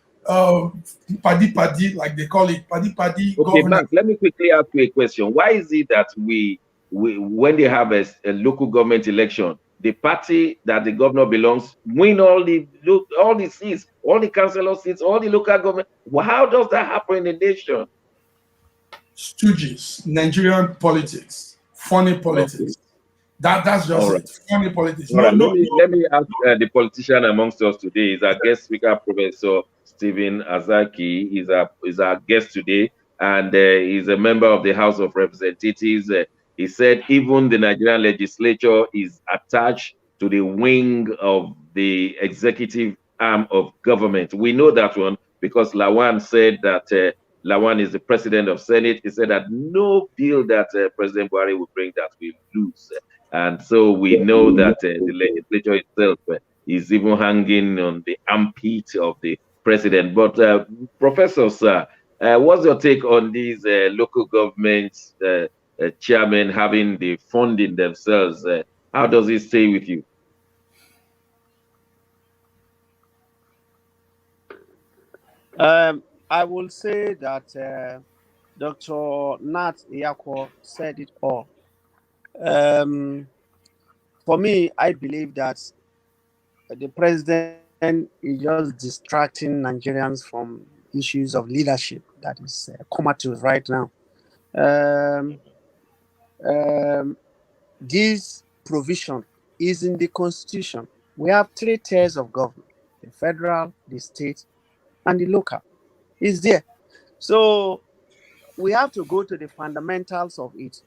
paddy, like they call it, paddy? Okay, Mark, let me quickly ask you a question. Why is it that we when they have a local government election, the party that the governor belongs win all the seats, all the councillor seats, all the local government? How does that happen in the nation? Stooges, Nigerian politics, funny politics. Okay. That's just it. Funny politics. Let me ask the politician amongst us today. Is our guest speaker, Professor Stephen Azaki, is our guest today, and he's a member of the House of Representatives. He said even the Nigerian legislature is attached to the wing of the executive arm of government. We know that one because Lawan said that Lawan is the president of Senate. He said that no bill that President Buhari will bring that will lose. And so we know that the legislature itself is even hanging on the armpit of the president. But Professor, sir, what's your take on these local governments chairmen having the funding themselves. How does it stay with you? I will say that Dr. Nat Yako said it all. For me, I believe that the president is just distracting Nigerians from issues of leadership that is comatose right now. This provision is in the constitution. We have 3 tiers of government: the federal, the state, and the local. It's there. So we have to go to the fundamentals of it,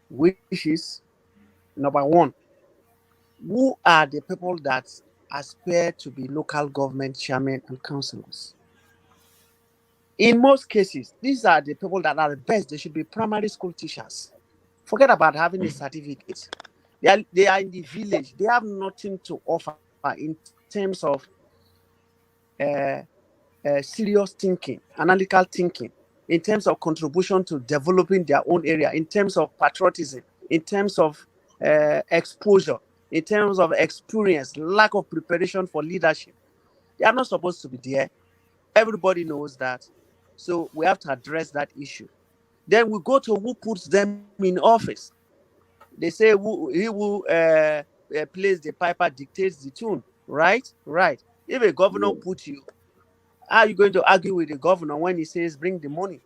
which is number 1. Who are the people that aspire to be local government chairmen and councillors? In most cases, these are the people that are the best. They should be primary school teachers. Forget about having a certificate. They are in the village. They have nothing to offer in terms of serious thinking, analytical thinking, in terms of contribution to developing their own area, in terms of patriotism, in terms of exposure, in terms of experience, lack of preparation for leadership. They are not supposed to be there. Everybody knows that. So we have to address that issue. Then we go to who puts them in office. They say he who plays the piper dictates the tune, right? Right. If a governor puts you, how are you going to argue with the governor when he says bring the money?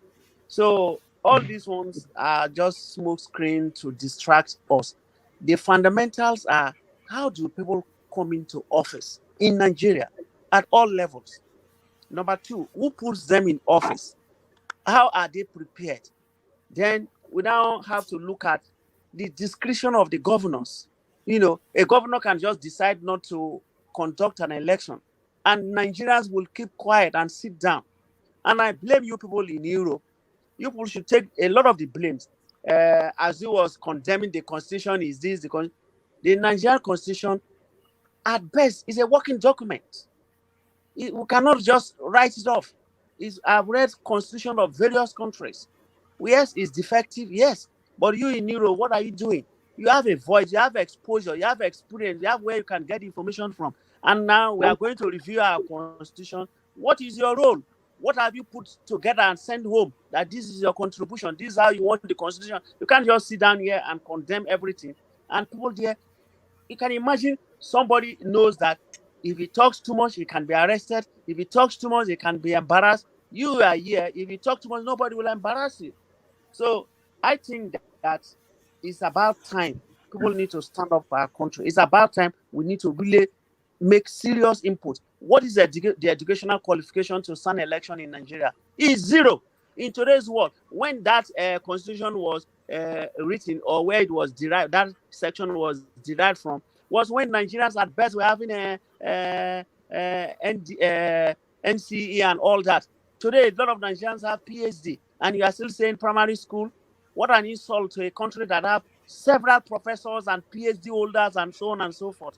So all these ones are just smoke screen to distract us. The fundamentals are, how do people come into office in Nigeria at all levels? Number 2, who puts them in office? How are they prepared? Then we now have to look at the discretion of the governors. You know, a governor can just decide not to conduct an election, and Nigerians will keep quiet and sit down. And I blame you people in Europe. You people should take a lot of the blames. As he was condemning the constitution, is this the Nigerian constitution at best is a working document. We cannot just write it off. I've read constitution of various countries. Yes, it's defective, yes. But you in Europe, what are you doing? You have a voice, you have exposure, you have experience, you have where you can get information from. And now we are going to review our constitution. What is your role? What have you put together and sent home that this is your contribution? This is how you want the constitution. You can't just sit down here and condemn everything. And people there, you can imagine somebody knows that if he talks too much, he can be arrested. If he talks too much, he can be embarrassed. You are here. If you talk too much, nobody will embarrass you. So I think that it's about time people need to stand up for our country. It's about time we need to really make serious input. What is the educational qualification to stand election in Nigeria? It's 0. In today's world, when that constitution was written, or where it was derived, that section was derived from, was when Nigerians at best were having NCE and all that. Today, a lot of Nigerians have PhD, and you are still saying primary school. What an insult to a country that have several professors and PhD holders and so on and so forth.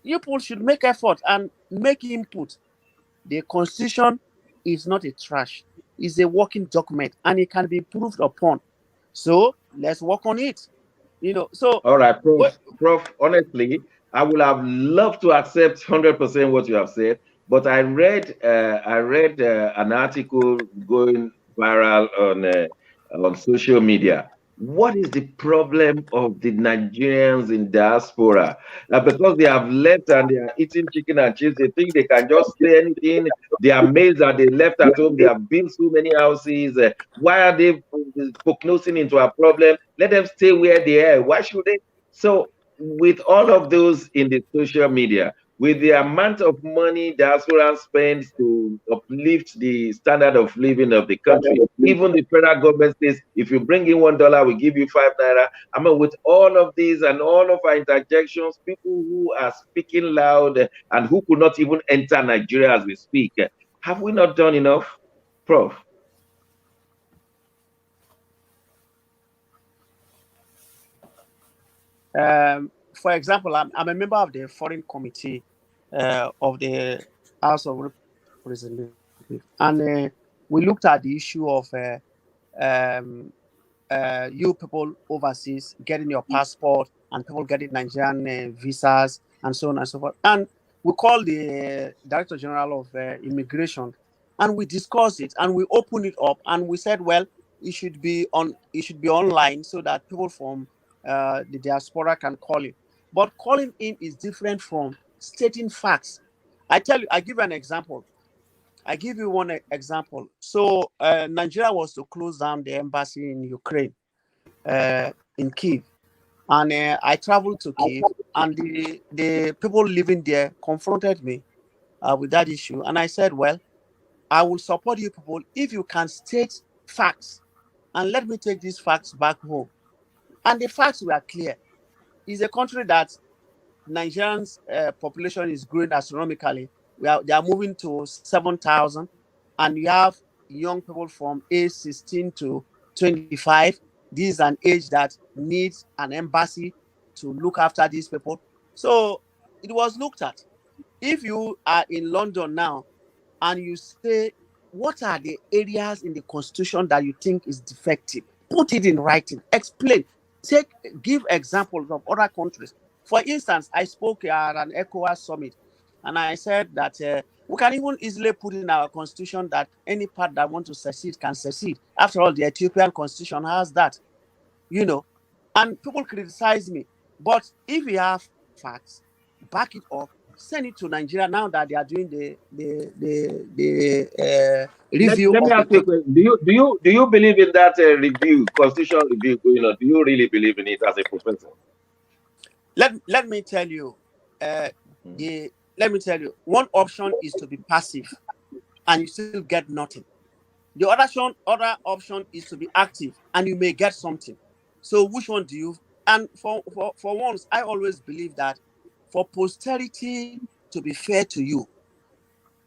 You people should make effort and make input. The constitution is not a trash. It's a working document, and it can be improved upon. So let's work on it. You know. So all right, Prof. Honestly, I would have loved to accept 100% what you have said, but I read an article going viral on social media. What is the problem of the Nigerians in diaspora? Because they have left and they are eating chicken and chips, they think they can just say anything. They are amazed that they left at home. They have built so many houses. Why are they prognosing into a problem? Let them stay where they are. Why should they? So with all of those in the social media, with the amount of money diaspora spends to uplift the standard of living of the country, even the federal government says, if you bring in $1, we give you 5 naira. I mean, with all of these and all of our interjections, people who are speaking loud and who could not even enter Nigeria as we speak, have we not done enough, Prof? For example, I'm a member of the Foreign Committee of the House of Representatives, and we looked at the issue of you people overseas getting your passport and people getting Nigerian visas and so on and so forth. And we called the Director General of Immigration, and we discussed it and we opened it up and we said, well, it should be online so that people from the diaspora can call it. But calling in is different from stating facts. I give you an example. I give you one example. So Nigeria was to close down the embassy in Ukraine, in Kyiv. And I traveled to Kyiv, and the people living there confronted me with that issue. And I said, well, I will support you people if you can state facts. And let me take these facts back home. And the facts were clear. It's a country that Nigerians' population is growing astronomically. They are moving to 7,000, and you have young people from age 16 to 25. This is an age that needs an embassy to look after these people. So it was looked at. If you are in London now and you say, what are the areas in the constitution that you think is defective? Put it in writing. Explain. Give examples of other countries. For instance, I spoke at an ECOWAS summit, and I said that we can even easily put in our constitution that any part that wants to secede can secede. After all, the Ethiopian constitution has that, and people criticize me. But if you have facts, back it up, send it to Nigeria now that they are doing the review. Let me ask you a question. Do you believe in that review, constitutional review going on? Do you really believe in it as a professor? Let me tell you, one option is to be passive and you still get nothing. The other option is to be active and you may get something. So which one do you? And for once, I always believe that for posterity to be fair to you,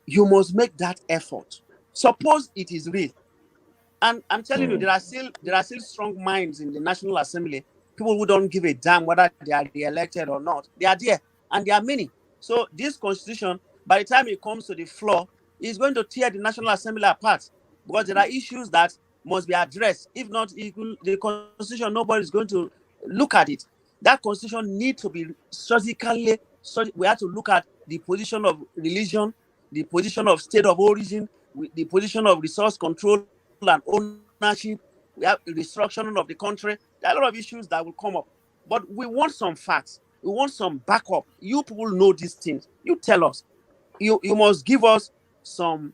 you must make that effort. Suppose it is real. And I'm telling you, there are still strong minds in the National Assembly, people who don't give a damn whether they are re-elected or not. They are there, and there are many. So this constitution, by the time it comes to the floor, is going to tear the National Assembly apart, because there are issues that must be addressed. If not, the constitution, nobody is going to look at it. That constitution needs to be strategically. We have to look at the position of religion, the position of state of origin, the position of resource control and ownership. We have the restructuring of the country. There are a lot of issues that will come up, but we want some facts. We want some backup. You people know these things. You tell us. You must give us some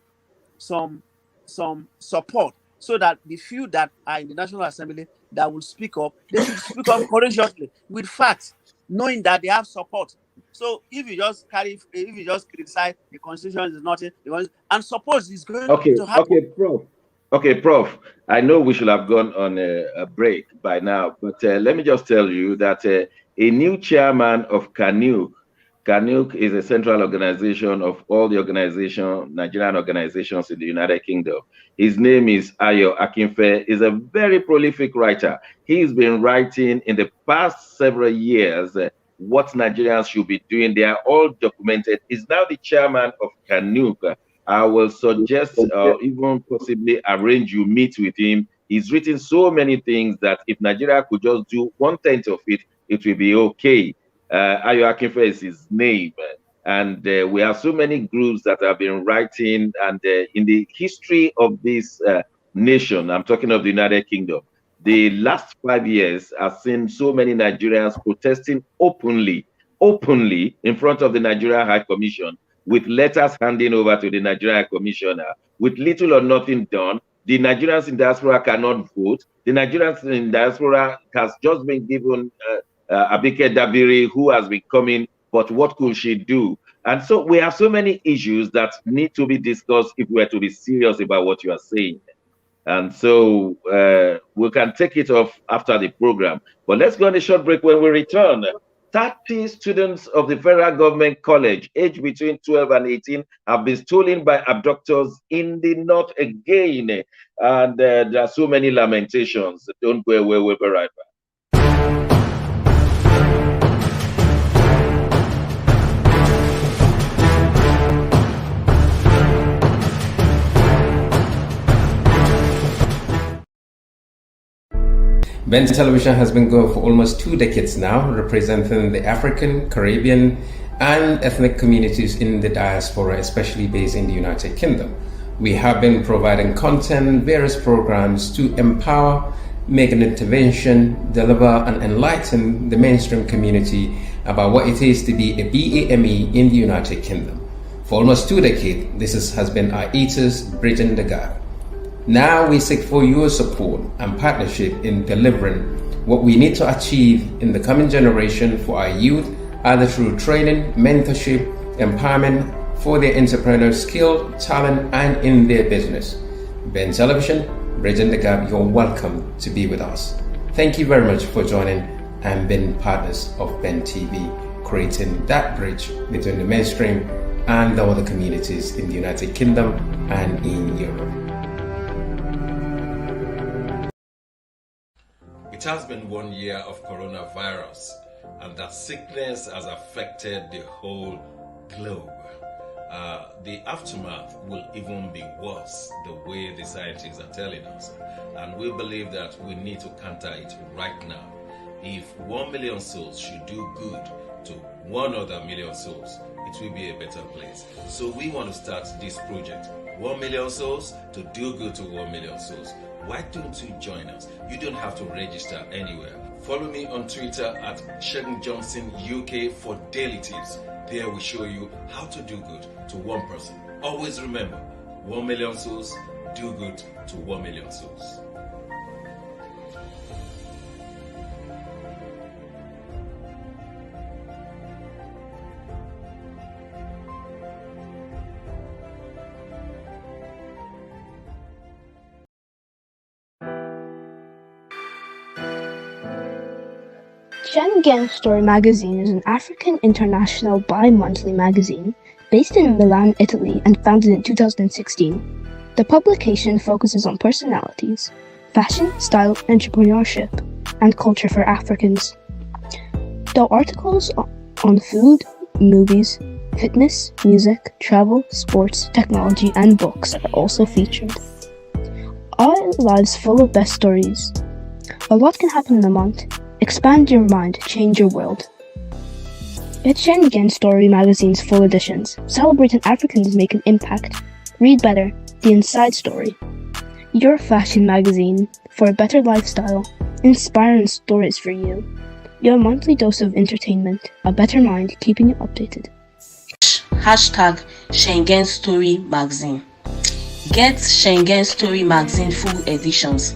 support so that the few that are in the National Assembly that will speak up, they should speak up courageously with facts, knowing that they have support. So if you just criticize the constitution is nothing, and suppose it's going to happen. Okay, Prof. I know we should have gone on a break by now, but let me just tell you that a new chairman of CANUC is a central organization of all the Nigerian organizations in the United Kingdom. His name is Ayo Akinfe. He's a very prolific writer. He's been writing in the past several years what Nigerians should be doing. They are all documented. He's now the chairman of CANUC. I will suggest even possibly arrange you meet with him. He's written so many things that if Nigeria could just do 1/10 of it, it will be okay. Ayo Akinfe is his name. And we have so many groups that have been writing. And in the history of this nation, I'm talking of the United Kingdom, the last 5 years, I've seen so many Nigerians protesting openly in front of the Nigeria High Commission, with letters handing over to the Nigerian Commissioner, with little or nothing done. The Nigerians in diaspora cannot vote. The Nigerians in diaspora has just been given Abike Dabiri, who has been coming, but what could she do? And so we have so many issues that need to be discussed if we are to be serious about what you are saying. And so we can take it off after the program. But let's go on a short break. When we return, 30 students of the Federal Government College, aged between 12 and 18, have been stolen by abductors in the north again. And there are so many lamentations. Don't go away, we'll be right back. Ben Television has been going for almost 2 decades now, representing the African, Caribbean, and ethnic communities in the diaspora, especially based in the United Kingdom. We have been providing content, various programs to empower, make an intervention, deliver, and enlighten the mainstream community about what it is to be a BAME in the United Kingdom. For almost 2 decades, this has been our ethos, bridging the gap. Now we seek for your support and partnership in delivering what we need to achieve in the coming generation for our youth, either through training, mentorship, empowerment for their entrepreneurial skill, talent, and in their business. Ben Television, bridging the gap, you're welcome to be with us. Thank you very much for joining and being partners of Ben TV, creating that bridge between the mainstream and the other communities in the United Kingdom and in Europe. It has been 1 year of coronavirus, and that sickness has affected the whole globe. The aftermath will even be worse, the way the scientists are telling us. And we believe that we need to counter it right now. If 1 million souls should do good to 1 other million souls, it will be a better place. So we want to start this project. 1 million souls to do good to 1 million souls. Why don't you join us? You don't have to register anywhere. Follow me on Twitter at Shegun Johnson UK for daily tips. There we show you how to do good to 1 person. Always remember, 1 million souls, do good to 1 million souls. Schengen Story Magazine is an African international bi-monthly magazine based in Milan, Italy, and founded in 2016. The publication focuses on personalities, fashion, style, entrepreneurship, and culture for Africans. Though articles on food, movies, fitness, music, travel, sports, technology, and books are also featured. Our lives full of best stories. A lot can happen in a month. Expand your mind, change your world. Get Schengen Story Magazine's full editions. Celebrating Africans make an impact. Read better, the inside story. Your fashion magazine for a better lifestyle. Inspiring stories for you. Your monthly dose of entertainment. A better mind keeping you updated. Hashtag Schengen Story Magazine. Get Schengen Story Magazine full editions.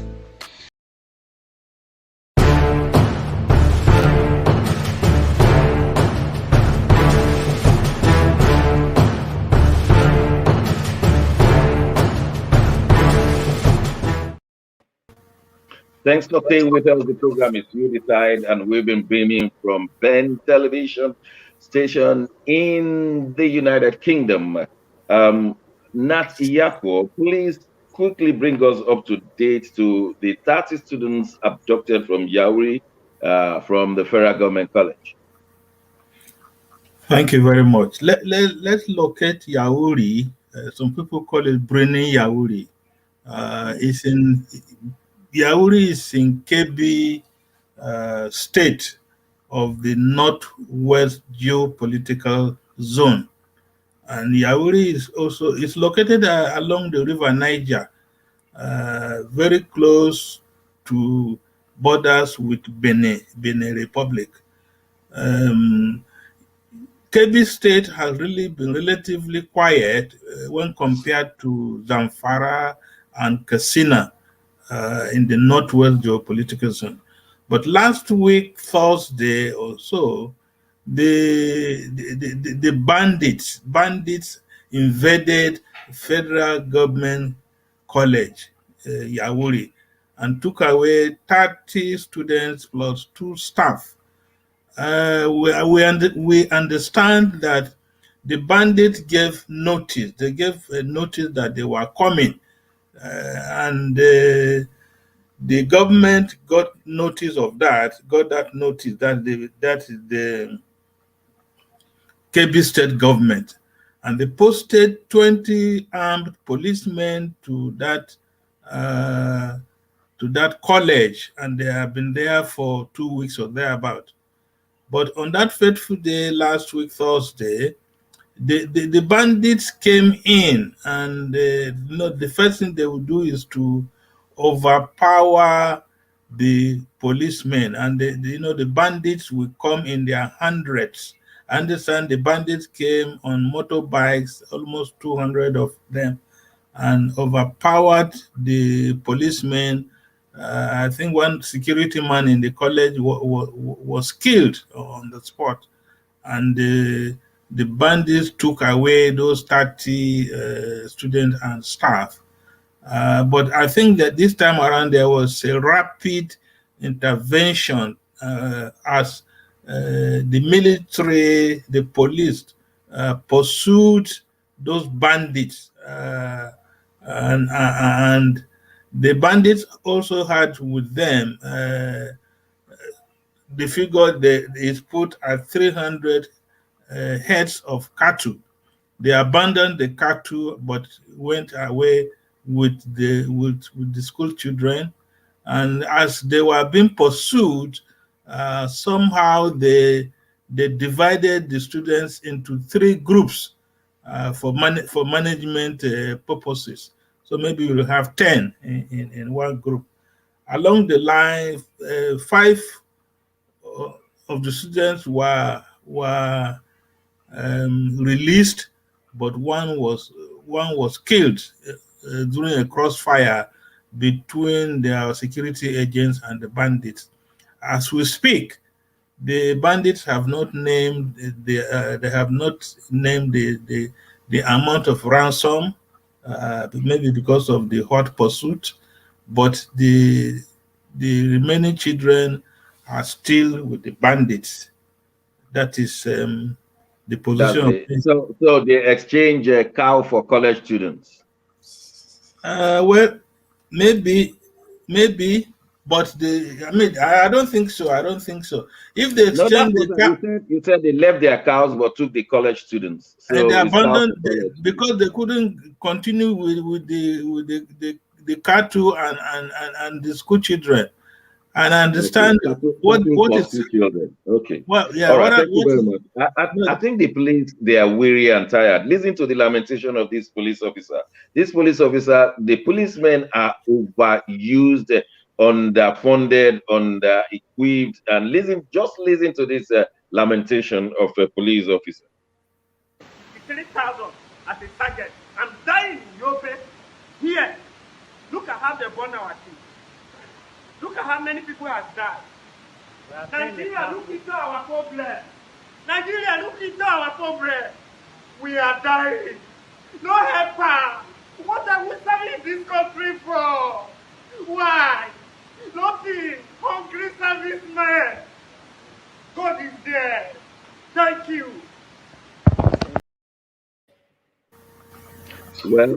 Thanks for staying with us. The program is You Decide, and we've been beaming from Ben Television station in the United Kingdom. Nat Iyako, please quickly bring us up to date to the 30 students abducted from Yauri from the Federal Government College. Thank you very much. Let's locate Yauri. Some people call it Brunei Yauri. Yauri is in Kebbi state of the northwest geopolitical zone. And Yauri is located along the river Niger, very close to borders with Benin Republic. Kebbi state has really been relatively quiet when compared to Zamfara and Katsina in the northwest geopolitical zone. But last week, Thursday or so, the bandits invaded Federal Government College, Yauri, and took away 30 students plus 2 staff. We understand that the bandits gave notice. They gave a notice that they were coming, and the government got notice of that. Got that notice that is the Kebbi State government, and they posted 20 armed policemen to that college, and they have been there for 2 weeks or thereabout. But on that fateful day last week, Thursday, the bandits came in, and the first thing they would do is to overpower the policemen, and the bandits will come in their hundreds. I understand the bandits came on motorbikes, almost 200 of them, and overpowered the policemen. I think one security man in the college was killed on the spot, and the bandits took away those 30 students and staff. But I think that this time around there was a rapid intervention as the military, the police pursued those bandits, and the bandits also had with them the figure is put at 300 heads of cattle. They abandoned the cattle but went away with the school children, and as they were being pursued, somehow they divided the students into 3 groups for management purposes. So maybe you'll have 10 in one group. Along the line, 5 of the students were released, but one was killed during a crossfire between their security agents and the bandits. As we speak, the bandits have not named the amount of ransom, maybe because of the hot pursuit, but the remaining children are still with the bandits. That is the position. So they exchange a cow for college students. Well, maybe, but I don't think so. If they exchange you said they left their cows but took the college students. So and they abandoned because they couldn't continue with the cattle and the school children. And I understand what is children. Okay. Well, yeah. All right, thank you very much. I think the police, they are weary and tired. Listen to the lamentation of this police officer. The policemen are overused, underfunded, underequipped, and just listen to this lamentation of a police officer. 3,000 as a target. I'm dying in Yobe. Here, look at how they burn our team. Look at how many people have died. Nigeria, look into our problem. Nigeria, look into our problem. We are dying. No helper. What are we serving this country for? Why? Nothing. Hungry servicemen. God is there. Thank you. Well,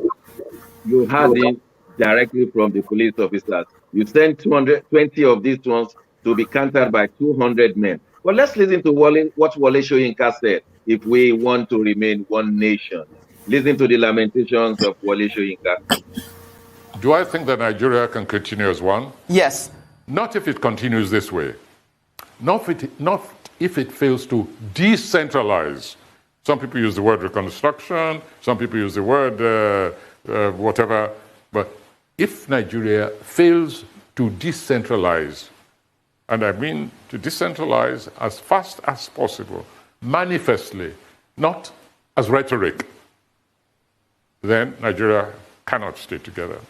you heard it directly from the police officers. You sent 220 of these ones to be countered by 200 men. Well, let's listen to what Wole Soyinka said if we want to remain one nation. Listen to the lamentations of Wole Soyinka. Do I think that Nigeria can continue as one? Yes. Not if it continues this way. Not if it fails to decentralize. Some people use the word reconstruction, some people use the word whatever, but if Nigeria fails to decentralize, and I mean to decentralize as fast as possible, manifestly, not as rhetoric, then Nigeria cannot stay together.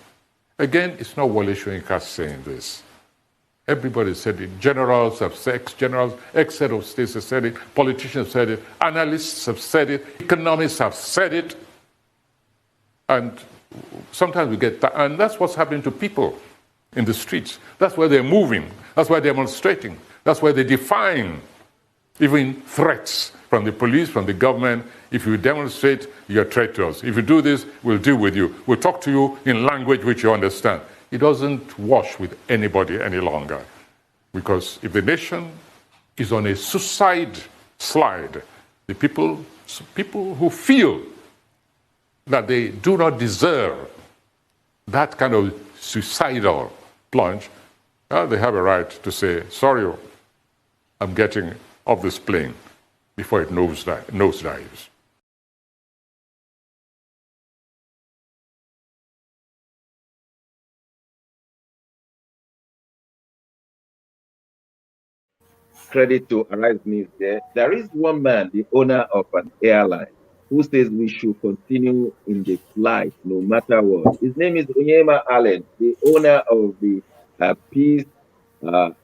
Again, it's not Wole Soyinka saying this. Everybody said it. Generals have said, ex-generals, ex-head of states have said it, politicians have said it, analysts have said it, economists have said it, and sometimes we get that, and that's what's happening to people in the streets. That's where they're moving. That's why they're demonstrating. That's why they're defying even threats from the police, from the government. If you demonstrate, you're a threat to us. If you do this, we'll deal with you. We'll talk to you in language which you understand. It doesn't wash with anybody any longer. Because if the nation is on a suicide slide, the people who feel that they do not deserve that kind of suicidal plunge, they have a right to say, sorry, I'm getting off this plane before it nosedives. Credit to Arise News there. There is one man, the owner of an airline, who says we should continue in the flight no matter what. His name is Onyema Allen, the owner of the Peace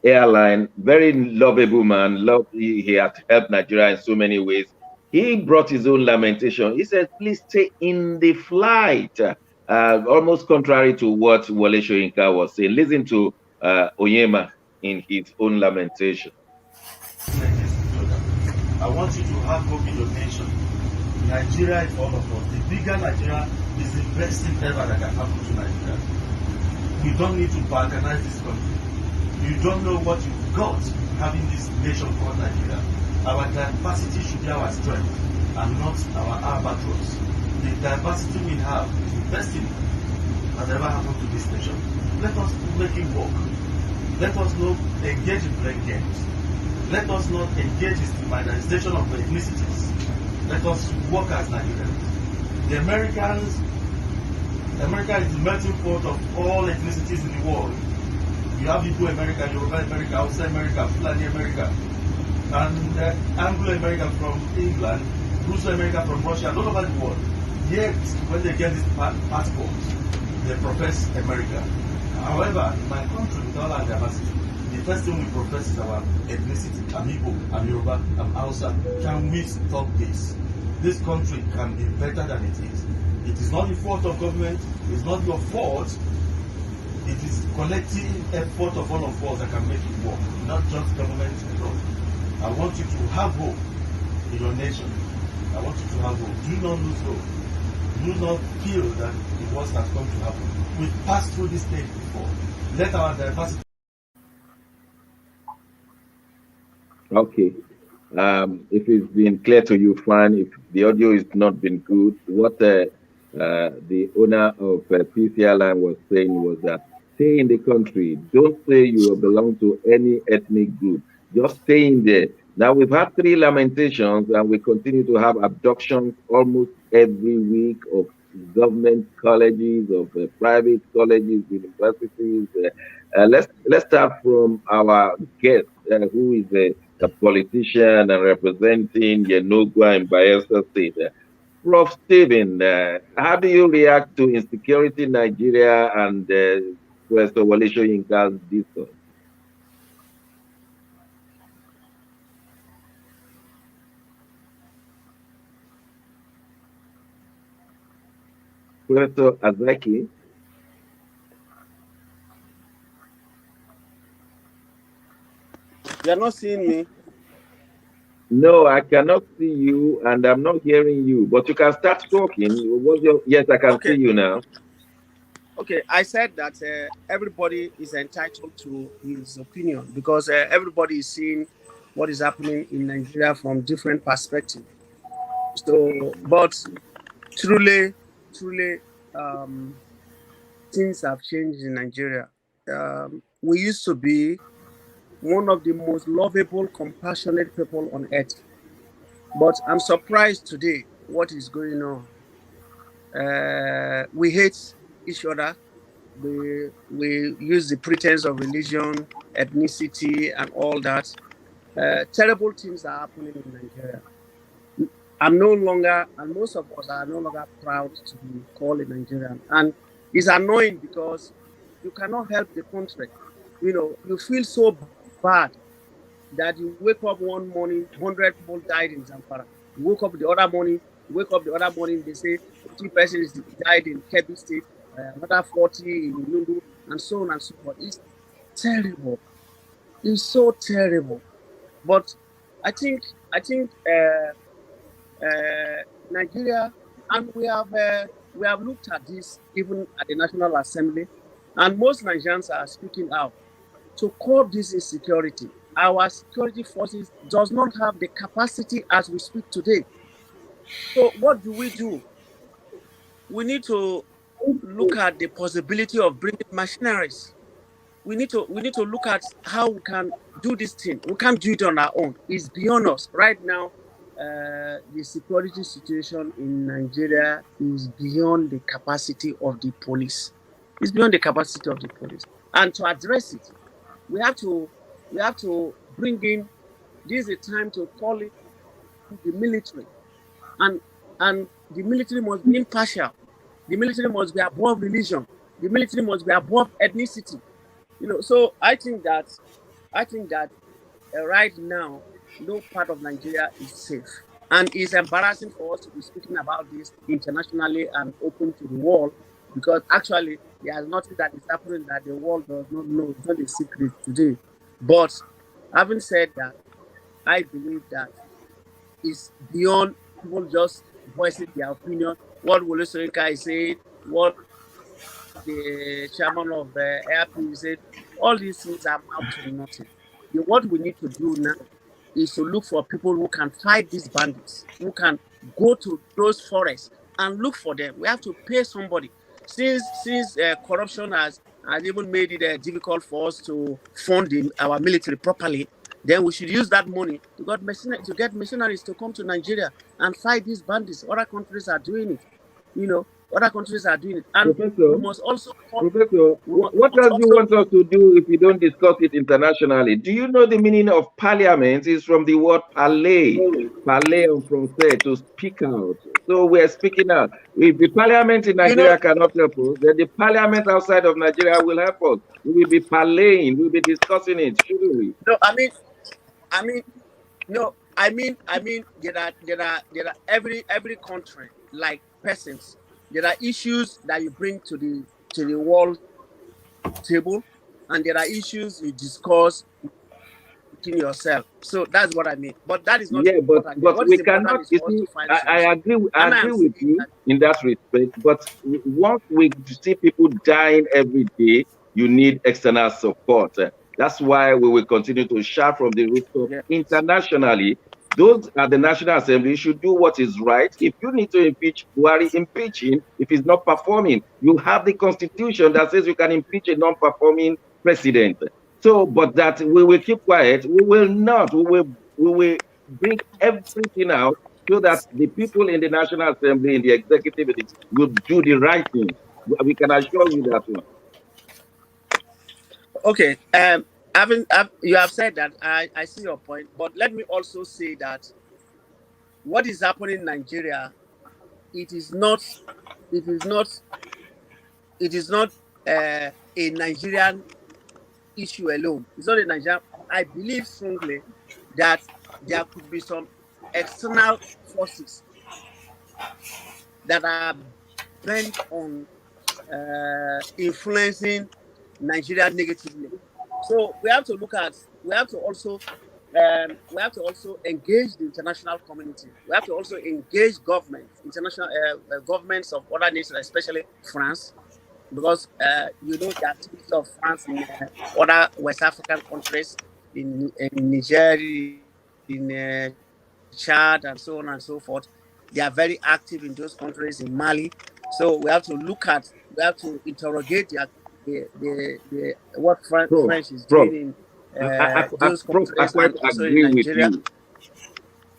Airline. Very lovable man. He has helped Nigeria in so many ways. He brought his own lamentation. He said, please stay in the flight. Almost contrary to what Wole Soyinka was saying. Listen to Onyema in his own lamentation. I want you to have hope in your nation. Nigeria is all of us. The bigger Nigeria is the best thing ever that can happen to Nigeria. We don't need to balkanize this country. You don't know what you've got having this nation called Nigeria. Our diversity should be our strength and not our albatross. The diversity we have is the best thing that ever happened to this nation. Let us make it work. Let us not engage in playing games. Let us not engage in stigmatization of ethnicities. Let us work as Nigerians. America is the melting pot of all ethnicities in the world. You have Igbo America, Yoruba America, Hausa America, Fulani America, and Anglo America from England, Russo America from Russia, all over the world. Yet, when they get this passport, they profess America. However, in my country, with all our diversity, the first thing we profess is our ethnicity. I'm Igbo, I'm Yoruba, I'm Hausa. Can we stop this? This country can be better than it is. It is not the fault of government. It's not your fault. It is collective effort of all of us that can make it work, not just government alone. I want you to have hope in your nation. I want you to have hope. Do not lose hope. Do not feel that the worst has come to happen. We've passed through this stage before. Let our diversity. Okay. If it's been clear to you, fine. If the audio is not been good, what the owner of Peace Airline was saying was that stay in the country. Don't say you belong to any ethnic group. Just stay in there. Now, we've had 3 lamentations, and we continue to have abductions almost every week of government colleges, of private colleges, universities. Let's start from our guest, who is a politician and representing Yenogwa in Bayelsa State. Prof. Stephen, how do you react to insecurity in Nigeria and Professor Wole Soyinka's discourse? Professor Azaki. You're not seeing me? No, I cannot see you, and I'm not hearing you. But you can start talking. Yes, I can see you now. Okay, I said that everybody is entitled to his opinion because everybody is seeing what is happening in Nigeria from different perspectives. So, but truly, things have changed in Nigeria. We used to be one of the most lovable, compassionate people on earth. But I'm surprised today what is going on. We hate each other. We use the pretense of religion, ethnicity, and all that. Terrible things are happening in Nigeria. I'm no longer, and most of us are no longer proud to be called a Nigerian. And it's annoying because you cannot help the country. You know, you feel so bad that you wake up one morning, 100 people died in Zamfara. You wake up the other morning, they say 50 persons died in Kebbi State, another 40 in Lundu, and so on and so forth. It's terrible. It's so terrible. But I think Nigeria, and we have looked at this even at the National Assembly, and most Nigerians are speaking out to curb this insecurity. Our security forces does not have the capacity as we speak today. So what do? We need to look at the possibility of bringing machineries. we need to look at how we can do this thing. We can't do it on our own. It's beyond us right now. The security situation in Nigeria is beyond the capacity of the police. It's beyond the capacity of the police. And to address it, we have to bring in. This is a time to call it the military, and the military must be impartial. The military must be above religion. The military must be above ethnicity. So I think that right now, no part of Nigeria is safe. And it's embarrassing for us to be speaking about this internationally and open to the world, because actually there is nothing that is happening that the world does not know. It's not a secret today. But having said that, I believe that it's beyond people just voicing their opinion. What Wole Soyinka is saying, what the chairman of the ARP said, all these things are out to nothing. What we need to do now is to look for people who can fight these bandits, who can go to those forests and look for them. We have to pay somebody. Since corruption has even made it difficult for us to fund our military properly, then we should use that money to get mercenaries to come to Nigeria and fight these bandits. Other countries are doing it. Other countries are doing it. And Professor, we must also... Professor, what else do you want us to do if you don't discuss it internationally? Do you know the meaning of parliament? Is from the word parler en français, to speak out. So we're speaking out. If the parliament in Nigeria cannot help us, then the parliament outside of Nigeria will help us. We will be parlaying, we'll be discussing it, shouldn't we? No, I mean, there are every country, like persons. There are issues that you bring to the world table, and there are issues you discuss within yourself. So that's what I mean. But that is not. Yeah, but we cannot. You see, I agree with you in that respect. But once we see people dying every day, you need external support. That's why we will continue to shout from the rooftop internationally. Those at the National Assembly should do what is right. If you need to impeach Buhari, impeach him if he's not performing. You have the constitution that says you can impeach a non-performing president. So, but that we will keep quiet. We will not. We will bring everything out so that the people in the National Assembly, in the executive, will do the right thing. We can assure you that one. Okay. You have said that. I see your point, but let me also say that what is happening in Nigeria, it is not a Nigerian issue alone. It's not a Nigerian. I believe strongly that there could be some external forces that are bent on influencing Nigeria negatively. So we have to also engage the international community. We have to also engage international governments of other nations, especially France, because the activities of France in other West African countries, in Niger, in Chad, and so on and so forth. They are very active in those countries, in Mali. So we have to interrogate what French is doing in those countries. I quite agree with you.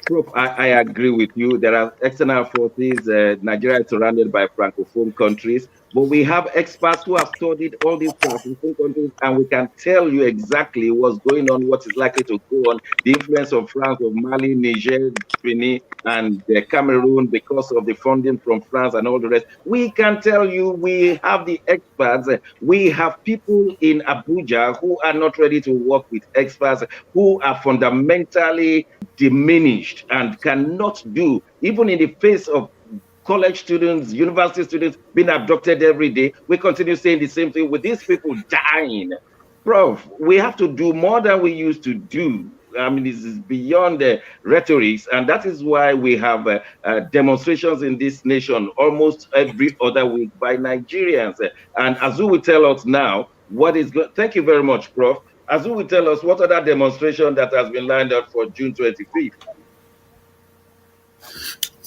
Prof, I agree with you. There are external forces. Nigeria is surrounded by Francophone countries, but we have experts who have studied all these Francophone countries, and we can tell you exactly what's going on, what is likely to go on, the influence of France, of Mali, Niger, Benin, and Cameroon because of the funding from France and all the rest. We can tell you, we have the experts. We have people in Abuja who are not ready to work with experts, who are fundamentally diminished and cannot do, even in the face of college students, university students being abducted every day. We continue saying the same thing with these people dying. Prof, we have to do more than we used to do. I mean, this is beyond the rhetorics, and that is why we have demonstrations in this nation almost every other week by Nigerians. And Azu will tell us now what is good. Thank you very much, Prof. Azu will tell us what other demonstration that has been lined up for June 25th.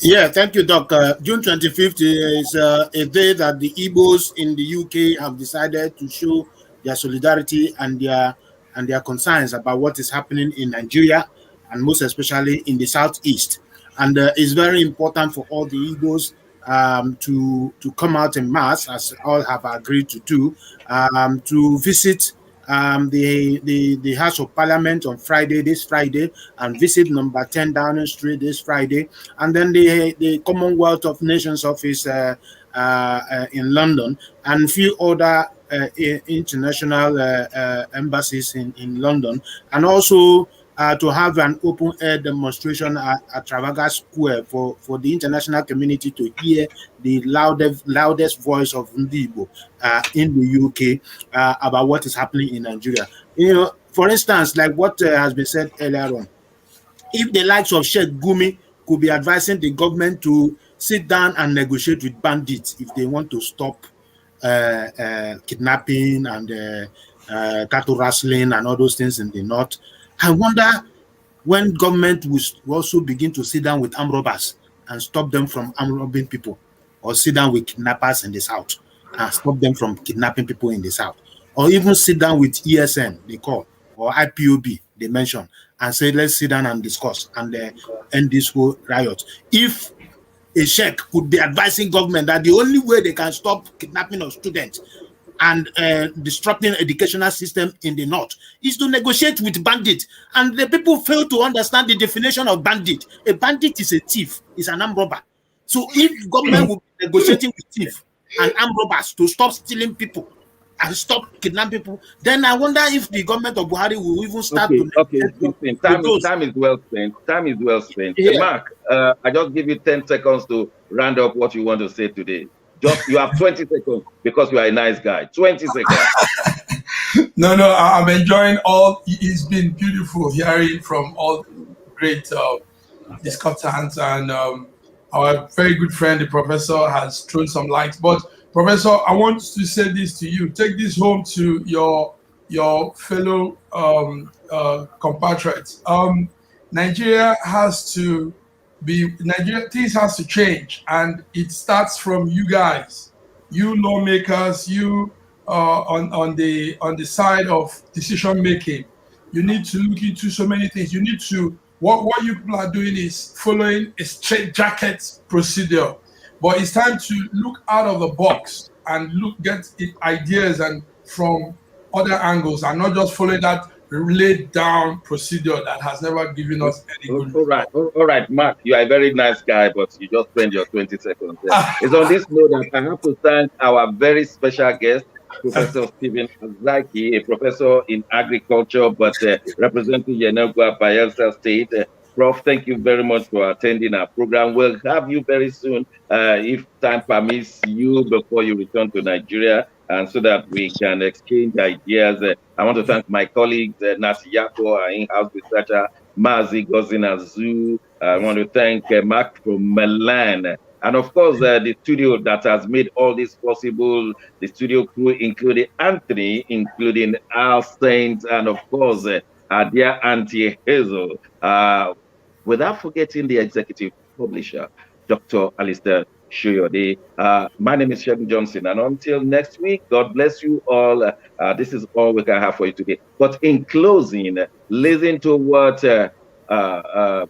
Yeah, thank you, Doc. June 25th is a day that the Igbos in the UK have decided to show their solidarity and their concerns about what is happening in Nigeria, and most especially in the southeast. And it's very important for all the Igbos to come out in mass, as all have agreed to do, to visit the House of Parliament on this Friday, and visit number 10 Downing Street this Friday, and then the Commonwealth of Nations office in London, and a few other international embassies in London, and also to have an open-air demonstration at Trafalgar Square for the international community to hear the loudest voice of Ndibo in the UK about what is happening in Nigeria. You know, for instance, like what has been said earlier on, if the likes of Sheikh Gumi could be advising the government to sit down and negotiate with bandits if they want to stop kidnapping and cattle rustling and all those things in the north, I wonder when government will also begin to sit down with armed robbers and stop them from armed robbing people, or sit down with kidnappers in the south and stop them from kidnapping people in the south, or even sit down with ESN, they call, or IPOB, they mention, and say, let's sit down and discuss and end this whole riot. If a sheikh could be advising government that the only way they can stop kidnapping of students and disrupting educational system in the north is to negotiate with bandits, and the people fail to understand the definition of bandit. A bandit is a thief, is an armed robber. So if government will be negotiating with thieves and armed robbers to stop stealing people and stop kidnapping people, then I wonder if the government of Buhari will even start to time is well spent. Time is well spent. Yeah. Mark, I just give you 10 seconds to round up what you want to say today. You have 20 seconds because you are a nice guy. 20 seconds. No, I'm enjoying all. It's been beautiful hearing from all great discussants, and our very good friend, the professor, has thrown some light. But Professor, I want to say this to you. Take this home to your fellow compatriots. Nigeria has to things has to change, and it starts from you guys, you lawmakers, you on the side of decision making. You need to look into so many things. You need to what you people are doing is following a straitjacket procedure, but it's time to look out of the box and get ideas and from other angles, and not just following that laid down procedure that has never given us any good. All right, Mark, you are a very nice guy, but you just spend your 20 seconds there. It's on this note that I have to thank our very special guest, Professor Stephen Azaki, a professor in agriculture, but representing Yenagoa, Bayelsa State. Prof, thank you very much for attending our program. We'll have you very soon, if time permits you, before you return to Nigeria, and so that we can exchange ideas. I want to thank my colleagues, Nasi Yako, our in-house researcher, Mazi Gozinazu. I want to thank Mark from Milan. And of course, the studio that has made all this possible, the studio crew, including Anthony, including Al Saint, and of course, our dear Auntie Hazel. Without forgetting the executive publisher, Dr. Alistair Shoyode. My name is Shegun Johnson, and until next week, God bless you all. This is all we can have for you today. But in closing, listen to what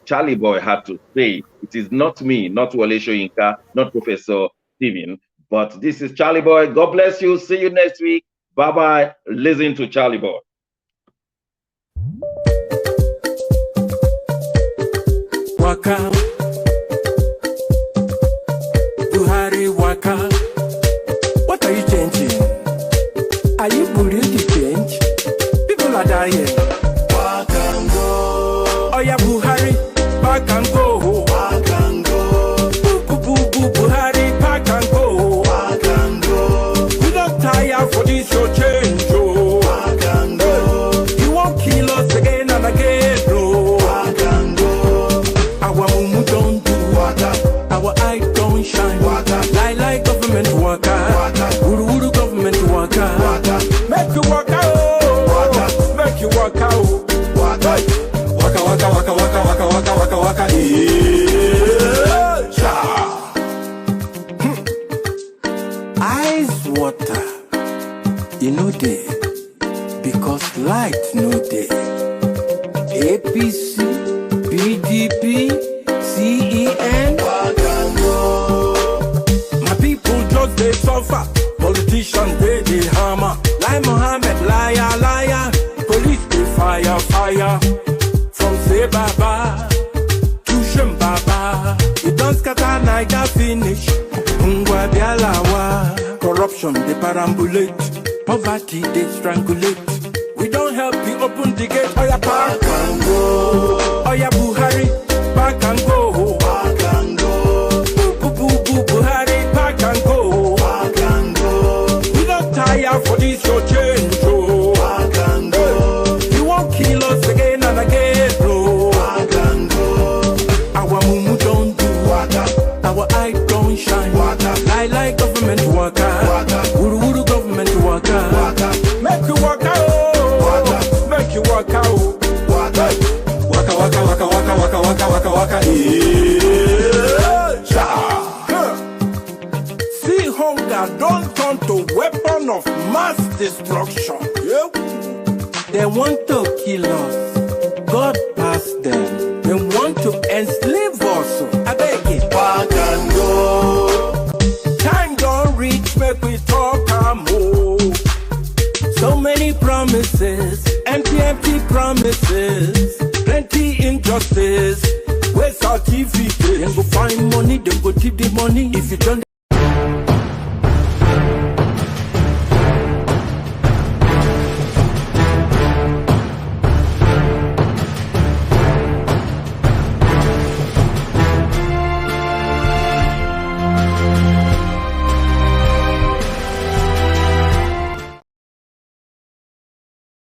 Charlie Boy had to say. It is not me, not Wole Soyinka, not Professor Stephen, but this is Charlie Boy. God bless you. See you next week. Bye-bye. Listen to Charlie Boy. Waka, Buhari waka. What are you changing? Are you going to change? People are dying. Back and go. Oh yeah, Buhari, back and go. Back and go. Buhari, back and go. Back and go. We don't tire for this your change, oh. Back and go. You won't kill us again and again, no. Back and go. Our mumu don't do water. Our eye don't shine. Water. Like government worker. Uru government worker. Make you work out. Make you work out. because light no day. APC, PDP, CEN, my people just they suffer. Politicians they hammer. Like Mohammed, liar, liar. Police they fire, fire. From say Baba to Shem Baba. You don't scatter night finish. Ungwa bialawa. Corruption they perambulate. Poverty they strangulate. We don't help you open the gate. Oya back and go. Oya Buhari, back and go. Back and go. Buhari, back and go. Back and go. We don't tire for this your change. Oh. Back and go. You won't kill us again and again. Oh. Back and go. Our mumu don't do. Our eye don't shine. Like government worker. Uru government worker. Make you work out. Make you work out. Waka waka waka waka waka waka waka waka. See hunger don't turn to weapon of mass destruction. They want to kill us. God pass them. They want to enslave us. I beg it. Back and go. Time don't reach, make we talk and move. So many promises, empty promises, plenty injustice. Where's certificate? Then go find money, then go tip the money. If you don't